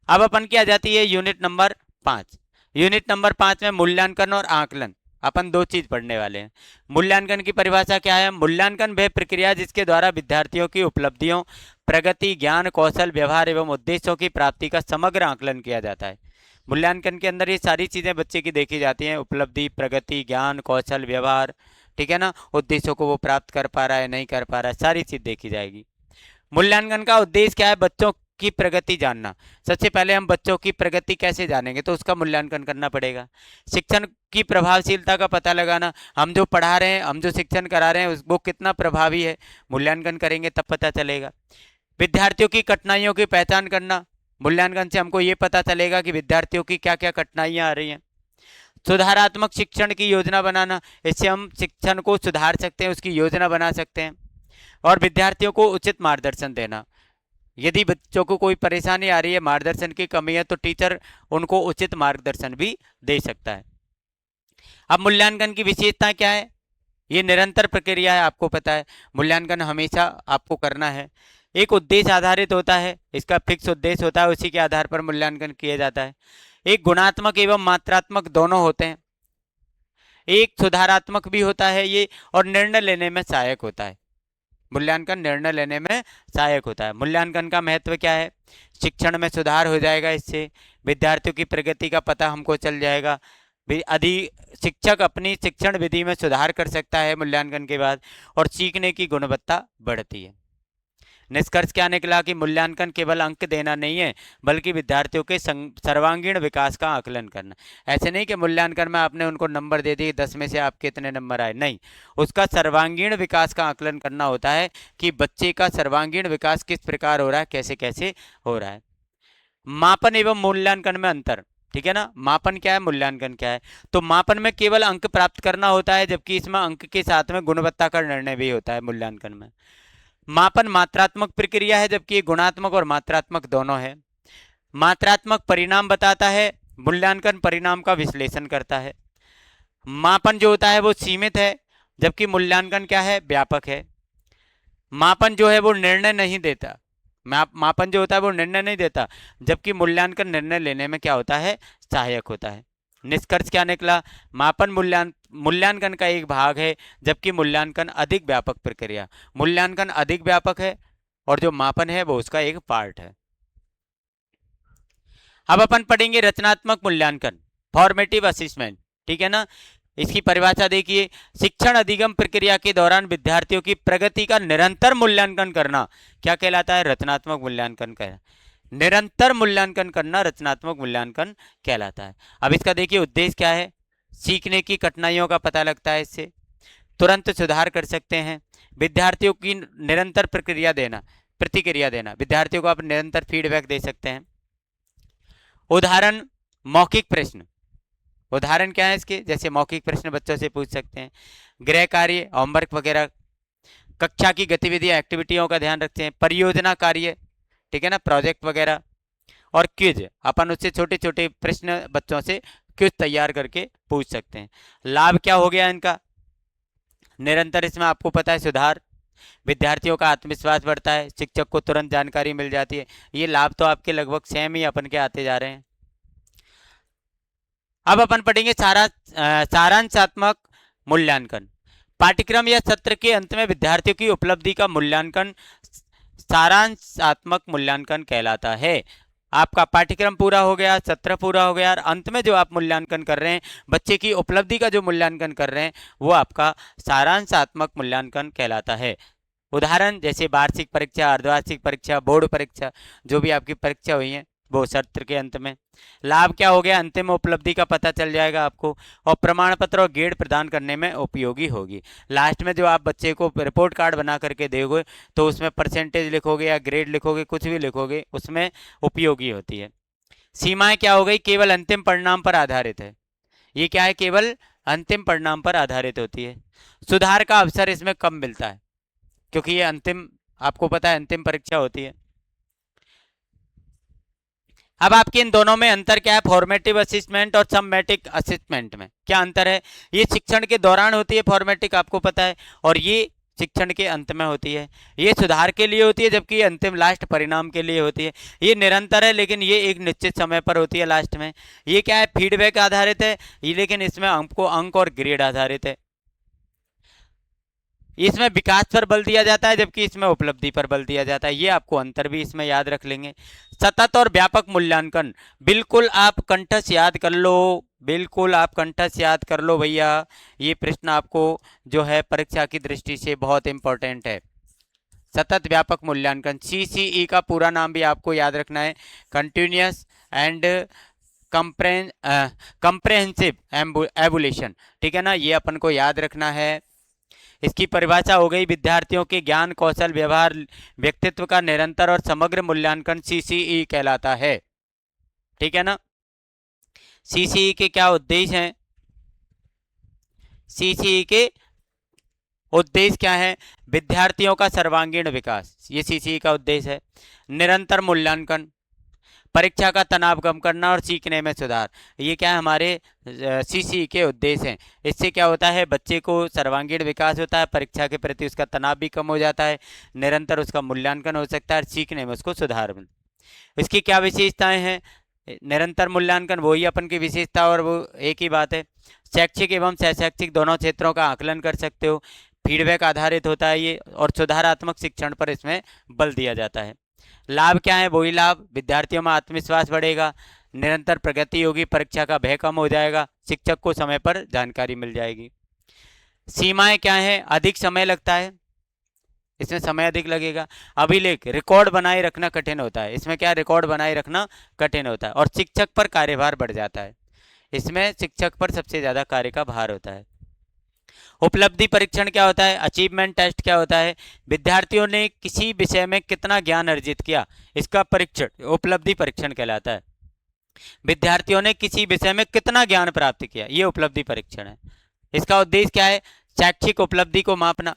अब अपन की आ जाती है यूनिट नंबर 5। यूनिट नंबर 5 में मूल्यांकन और आकलन। अपन दो चीज पढ़ने वाले हैं। मूल्यांकन की परिभाषा क्या है? मूल्यांकन वह प्रक्रिया जिसके द्वारा विद्यार्थियों की उपलब्धियों, प्रगति, ज्ञान, कौशल, व्यवहार एवं उद्देश्यों की प्राप्ति का समग्र आकलन किया जाता है। मूल्यांकन के अंदर ये सारी चीजें बच्चे की देखी जाती हैं, उपलब्धि, प्रगति, ज्ञान, कौशल, व्यवहार, ठीक है ना, उद्देश्यों को वो प्राप्त कर पा रहा है नहीं कर पा रहा है, सारी चीज देखी जाएगी। मूल्यांकन का उद्देश्य क्या है? बच्चों की प्रगति जानना। सबसे पहले हम बच्चों की प्रगति कैसे जानेंगे? तो उसका मूल्यांकन करना पड़ेगा। शिक्षण की प्रभावशीलता का पता लगाना, हम जो पढ़ा रहे हैं, हम जो शिक्षण करा रहे हैं वो कितना प्रभावी है, मूल्यांकन करेंगे तब पता चलेगा। विद्यार्थियों की कठिनाइयों की पहचान करना, मूल्यांकन से हमको ये पता चलेगा कि विद्यार्थियों की क्या क्या कठिनाइयां आ रही हैं। सुधारात्मक शिक्षण की योजना बनाना, इससे हम शिक्षण को सुधार सकते हैं, उसकी योजना बना सकते हैं। और विद्यार्थियों को उचित मार्गदर्शन देना, यदि बच्चों को कोई परेशानी आ रही है, मार्गदर्शन की कमी है, तो टीचर उनको उचित मार्गदर्शन भी दे सकता है। अब मूल्यांकन की विशेषता क्या है? ये निरंतर प्रक्रिया है, आपको पता है। मूल्यांकन हमेशा आपको करना है। एक उद्देश्य आधारित होता है, इसका फिक्स उद्देश्य होता है, उसी के आधार पर मूल्यांकन किया जाता है। एक गुणात्मक एवं मात्रात्मक दोनों होते हैं। एक सुधारात्मक भी होता है ये, और निर्णय लेने में सहायक होता है। मूल्यांकन निर्णय लेने में सहायक होता है। मूल्यांकन का महत्व क्या है? शिक्षण में सुधार हो जाएगा, इससे विद्यार्थियों की प्रगति का पता हमको चल जाएगा। यदि शिक्षक अपनी शिक्षण विधि में सुधार कर सकता है मूल्यांकन के बाद, और सीखने की गुणवत्ता बढ़ती है। निष्कर्ष क्या निकला कि मूल्यांकन केवल अंक देना नहीं है, बल्कि विद्यार्थियों के सर्वांगीण विकास का आकलन करना। ऐसे नहीं कि मूल्यांकन में आपने उनको नंबर दे दिए, 10 में से आपके इतने नंबर आए, नहीं, उसका सर्वांगीण विकास का आकलन करना होता है कि बच्चे का सर्वांगीण विकास किस प्रकार हो रहा है, कैसे कैसे हो रहा है। मापन एवं मूल्यांकन में अंतर, ठीक है ना। मापन क्या है, मूल्यांकन क्या है? तो मापन में केवल अंक प्राप्त करना होता है, जबकि इसमें अंक के साथ में गुणवत्ता का निर्णय भी होता है मूल्यांकन में। मापन मात्रात्मक प्रक्रिया है, जबकि गुणात्मक और मात्रात्मक दोनों है। मात्रात्मक परिणाम बताता है, मूल्यांकन परिणाम का विश्लेषण करता है। मापन जो होता है वो सीमित है, जबकि मूल्यांकन क्या है, व्यापक है। मापन जो है वो निर्णय नहीं देता, मापन जो होता है वो निर्णय नहीं देता, जबकि मूल्यांकन निर्णय लेने में क्या होता है, सहायक होता है। निष्कर्ष क्या निकला? मापन मूल्यांकन का एक भाग है, जबकि मूल्यांकन अधिक व्यापक प्रक्रिया। मूल्यांकन अधिक व्यापक है और जो मापन है वो उसका एक पार्ट है। अब अपन पढ़ेंगे रचनात्मक मूल्यांकन, फॉर्मेटिव असेसमेंट, ठीक है ना। इसकी परिभाषा देखिए, शिक्षण अधिगम प्रक्रिया के दौरान विद्यार्थियों की प्रगति का निरंतर मूल्यांकन करना क्या कहलाता है? रचनात्मक मूल्यांकन कहलाता है। निरंतर मूल्यांकन करना रचनात्मक मूल्यांकन कहलाता है। अब इसका देखिए उद्देश्य क्या है? सीखने की कठिनाइयों का पता लगता है, इससे तुरंत सुधार कर सकते हैं। विद्यार्थियों की निरंतर प्रतिक्रिया देना, विद्यार्थियों को आप निरंतर फीडबैक दे सकते हैं। उदाहरण, मौखिक प्रश्न। उदाहरण क्या है इसके? जैसे मौखिक प्रश्न बच्चों से पूछ सकते हैं, गृह कार्य, होमवर्क वगैरह, कक्षा की गतिविधियां, एक्टिविटियों का ध्यान रखते हैं, परियोजना कार्य, ठीक है ना, प्रोजेक्ट वगैरह, और क्विज, अपन उससे छोटे छोटे प्रश्न बच्चों से क्विज तैयार करके पूछ सकते हैं। लाभ क्या हो गया इनका? निरंतर इसमें आपको पता है सुधार, विद्यार्थियों का आत्मविश्वास बढ़ता है, शिक्षक को तुरंत जानकारी मिल जाती है। ये लाभ तो आपके लगभग सेम ही अपन के आते जा रहे हैं। अब अपन पढ़ेंगे सारांशात्मक मूल्यांकन। पाठ्यक्रम या सत्र के अंत में विद्यार्थियों की उपलब्धि का मूल्यांकन सारांशात्मक मूल्यांकन कहलाता है। आपका पाठ्यक्रम पूरा हो गया, सत्र पूरा हो गया, और अंत में जो आप मूल्यांकन कर रहे हैं, बच्चे की उपलब्धि का जो मूल्यांकन कर रहे हैं, वो आपका सारांशात्मक मूल्यांकन कहलाता है। उदाहरण जैसे वार्षिक परीक्षा, अर्धवार्षिक परीक्षा, बोर्ड परीक्षा, जो भी आपकी परीक्षा हुई है वो सत्र के अंत में। लाभ क्या हो गया? अंतिम उपलब्धि का पता चल जाएगा आपको, और प्रमाण पत्र और ग्रेड प्रदान करने में उपयोगी होगी। लास्ट में जो आप बच्चे को रिपोर्ट कार्ड बना करके दोगे, तो उसमें परसेंटेज लिखोगे या ग्रेड लिखोगे, कुछ भी लिखोगे, उसमें उपयोगी होती है। सीमाएं क्या हो गई? केवल अंतिम परिणाम पर आधारित है। ये क्या है? केवल अंतिम परिणाम पर आधारित होती है। सुधार का अवसर इसमें कम मिलता है, क्योंकि ये अंतिम, आपको पता है अंतिम परीक्षा होती है। अब आपके इन दोनों में अंतर क्या है? फॉर्मेटिव असेसमेंट और समेटिक असेसमेंट में क्या अंतर है? ये शिक्षण के दौरान होती है फॉर्मेटिक, आपको पता है, और ये शिक्षण के अंत में होती है, ये सुधार के लिए होती है, जबकि ये अंतिम लास्ट परिणाम के लिए होती है। ये निरंतर है लेकिन ये एक निश्चित समय पर होती है लास्ट में। ये क्या है, फीडबैक आधारित है ये, लेकिन इसमें हमको अंक और ग्रेड आधारित है। इसमें विकास पर बल दिया जाता है जबकि इसमें उपलब्धि पर बल दिया जाता है। ये आपको अंतर भी इसमें याद रख लेंगे। सतत और व्यापक मूल्यांकन, बिल्कुल आप कंठस्थ याद कर लो, बिल्कुल आप कंठस्थ याद कर लो भैया। ये प्रश्न आपको जो है परीक्षा की दृष्टि से बहुत इंपॉर्टेंट है। सतत व्यापक मूल्यांकन, सीसीई का पूरा नाम भी आपको याद रखना है, कंटिन्यूअस एंड कंप्रेहेंसिव एवोल्यूशन। ठीक है ना, ये अपन को याद रखना है। इसकी परिभाषा हो गई, विद्यार्थियों के ज्ञान कौशल व्यवहार व्यक्तित्व का निरंतर और समग्र मूल्यांकन सीसीई कहलाता है। ठीक है ना, सीसीई के क्या उद्देश्य हैं, सीसीई के उद्देश्य क्या है, विद्यार्थियों का सर्वांगीण विकास, ये सीसीई का उद्देश्य है। निरंतर मूल्यांकन, परीक्षा का तनाव कम करना और सीखने में सुधार, ये क्या है हमारे सीसी के उद्देश्य हैं। इससे क्या होता है, बच्चे को सर्वांगीण विकास होता है, परीक्षा के प्रति उसका तनाव भी कम हो जाता है, निरंतर उसका मूल्यांकन हो सकता है और सीखने में उसको सुधार मिल। इसकी क्या विशेषताएं हैं, निरंतर मूल्यांकन वही अपन की विशेषता और वो एक ही बात है। शैक्षिक एवं शैक्षिक दोनों क्षेत्रों का आकलन कर सकते हो, फीडबैक आधारित होता है ये, और सुधारात्मक शिक्षण पर इसमें बल दिया जाता है। लाभ क्या है, वही लाभ, विद्यार्थियों में आत्मविश्वास बढ़ेगा, निरंतर प्रगति होगी, परीक्षा का भय कम हो जाएगा, शिक्षक को समय पर जानकारी मिल जाएगी। सीमाएं क्या है, अधिक समय लगता है, इसमें समय अधिक लगेगा। अभिलेख, रिकॉर्ड बनाए रखना कठिन होता है, इसमें क्या रिकॉर्ड बनाए रखना कठिन होता है। और शिक्षक पर कार्यभार बढ़ जाता है, इसमें शिक्षक पर सबसे ज्यादा कार्य का भार होता है। उपलब्धि परीक्षण क्या होता है, अचीवमेंट टेस्ट क्या होता है, विद्यार्थियों ने किसी विषय में कितना ज्ञान अर्जित किया, इसका परीक्षण उपलब्धि परीक्षण कहलाता है। विद्यार्थियों ने किसी विषय में कितना ज्ञान प्राप्त किया, ये उपलब्धि परीक्षण है। इसका उद्देश्य क्या है, शैक्षिक उपलब्धि को मापना।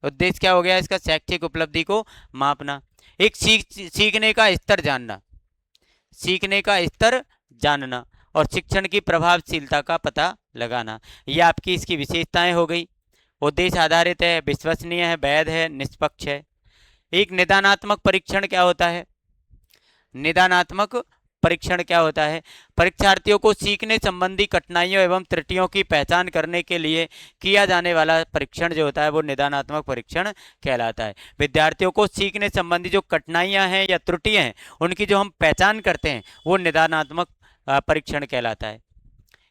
उद्देश्य क्या हो गया इसका, शैक्षिक उपलब्धि को मापना। एक सीखने का स्तर जानना, सीखने का स्तर जानना और शिक्षण की प्रभावशीलता का पता लगाना, ये आपकी इसकी विशेषताएं हो गई। उद्देश्य आधारित है, विश्वसनीय है, वैध है, निष्पक्ष है। एक निदानात्मक परीक्षण क्या होता है, निदानात्मक परीक्षण क्या होता है, परीक्षार्थियों को सीखने संबंधी कठिनाइयों एवं त्रुटियों की पहचान करने के लिए किया जाने वाला परीक्षण जो होता है वो निदानात्मक परीक्षण कहलाता है। विद्यार्थियों को सीखने संबंधी जो कठिनाइयां हैं या त्रुटियां हैं उनकी जो हम पहचान करते हैं वो निदानात्मक परीक्षण कहलाता है।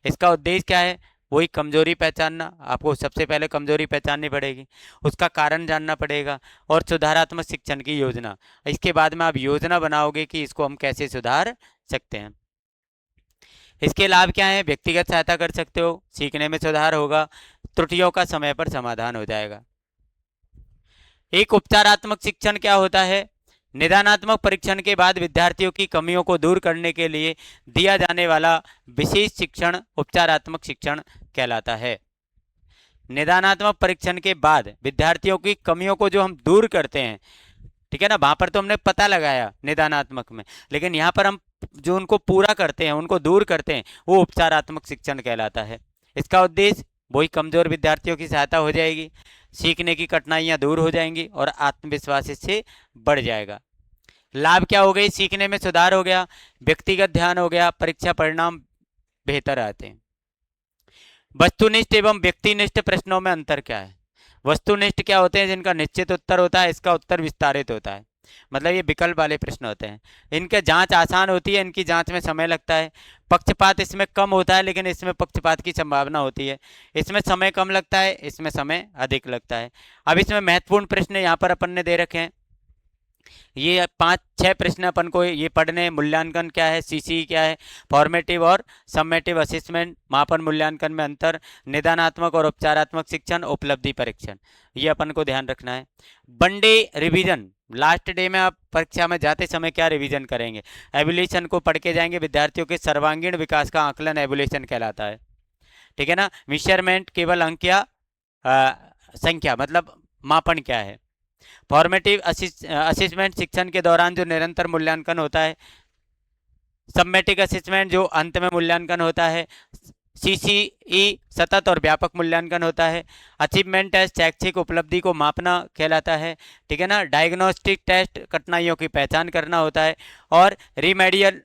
इसका उद्देश्य क्या है, वही कमजोरी पहचानना, आपको सबसे पहले कमजोरी पहचाननी पड़ेगी, उसका कारण जानना पड़ेगा और सुधारात्मक शिक्षण की योजना। इसके बाद में आप योजना बनाओगे कि इसको हम कैसे सुधार सकते हैं। इसके लाभ क्या है, व्यक्तिगत सहायता कर सकते हो, सीखने में सुधार होगा, त्रुटियों का समय पर समाधान हो जाएगा। एक उपचारात्मक शिक्षण क्या होता है, निदानात्मक परीक्षण के बाद विद्यार्थियों की कमियों को दूर करने के लिए दिया जाने वाला विशेष शिक्षण उपचारात्मक शिक्षण कहलाता है। निदानात्मक परीक्षण के बाद विद्यार्थियों की कमियों को जो हम दूर करते हैं, ठीक है ना, वहां पर तो हमने पता लगाया निदानात्मक में, लेकिन यहाँ पर हम जो उनको पूरा करते हैं, उनको दूर करते हैं, वो उपचारात्मक शिक्षण कहलाता है। इसका उद्देश्य वही कमजोर विद्यार्थियों की सहायता हो जाएगी, सीखने की कठिनाइयां दूर हो जाएंगी और आत्मविश्वास इससे बढ़ जाएगा। लाभ क्या हो गई, सीखने में सुधार हो गया, व्यक्तिगत ध्यान हो गया, परीक्षा परिणाम बेहतर आते हैं। वस्तुनिष्ठ एवं व्यक्तिनिष्ठ प्रश्नों में अंतर क्या है, वस्तुनिष्ठ क्या होते हैं, जिनका निश्चित उत्तर होता है, इसका उत्तर विस्तारित होता है, मतलब ये विकल्प वाले प्रश्न होते हैं, इनके जांच आसान होती है, इनकी जांच में समय लगता है। पक्षपात इसमें कम होता है लेकिन इसमें पक्षपात की संभावना होती है, इसमें समय कम लगता है, इसमें समय अधिक लगता है। अब इसमें महत्वपूर्ण प्रश्न यहाँ पर अपन ने दे रखे हैं, ये 5-6 प्रश्न अपन को ये पढ़ने। मूल्यांकन क्या है, सीसी क्या है, फॉर्मेटिव और समेटिव असेसमेंट, मापन मूल्यांकन में अंतर, निदानात्मक और उपचारात्मक शिक्षण, उपलब्धि परीक्षण, ये अपन को ध्यान रखना है। वनडे रिवीजन, लास्ट डे में आप परीक्षा में जाते समय क्या रिवीजन करेंगे, एवोल्यूशन को पढ़ के जाएंगे, विद्यार्थियों के सर्वांगीण विकास का आकलन एवोल्यूशन कहलाता है। ठीक है ना, मेजरमेंट केवल अंक या संख्या, मतलब मापन क्या है। फॉर्मेटिव असेसमेंट शिक्षण के दौरान जो निरंतर मूल्यांकन होता है। सबमेटिक असेसमेंट जो अंत में मूल्यांकन होता है। सीसीई सतत और व्यापक मूल्यांकन होता है। अचीवमेंट टेस्ट शैक्षिक उपलब्धि को मापना कहलाता है, ठीक है ना। डायग्नोस्टिक टेस्ट कठिनाइयों की पहचान करना होता है। और रिमेडियल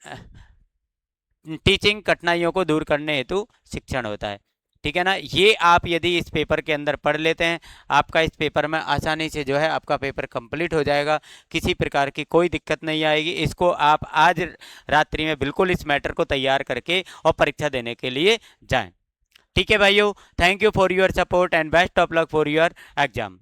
टीचिंग कठिनाइयों को दूर करने हेतु शिक्षण होता है, ठीक है ना। ये आप यदि इस पेपर के अंदर पढ़ लेते हैं, आपका इस पेपर में आसानी से जो है आपका पेपर कंप्लीट हो जाएगा, किसी प्रकार की कोई दिक्कत नहीं आएगी। इसको आप आज रात्रि में बिल्कुल इस मैटर को तैयार करके और परीक्षा देने के लिए जाएं। ठीक है भाइयों, thank you for your support and best of luck for your exam.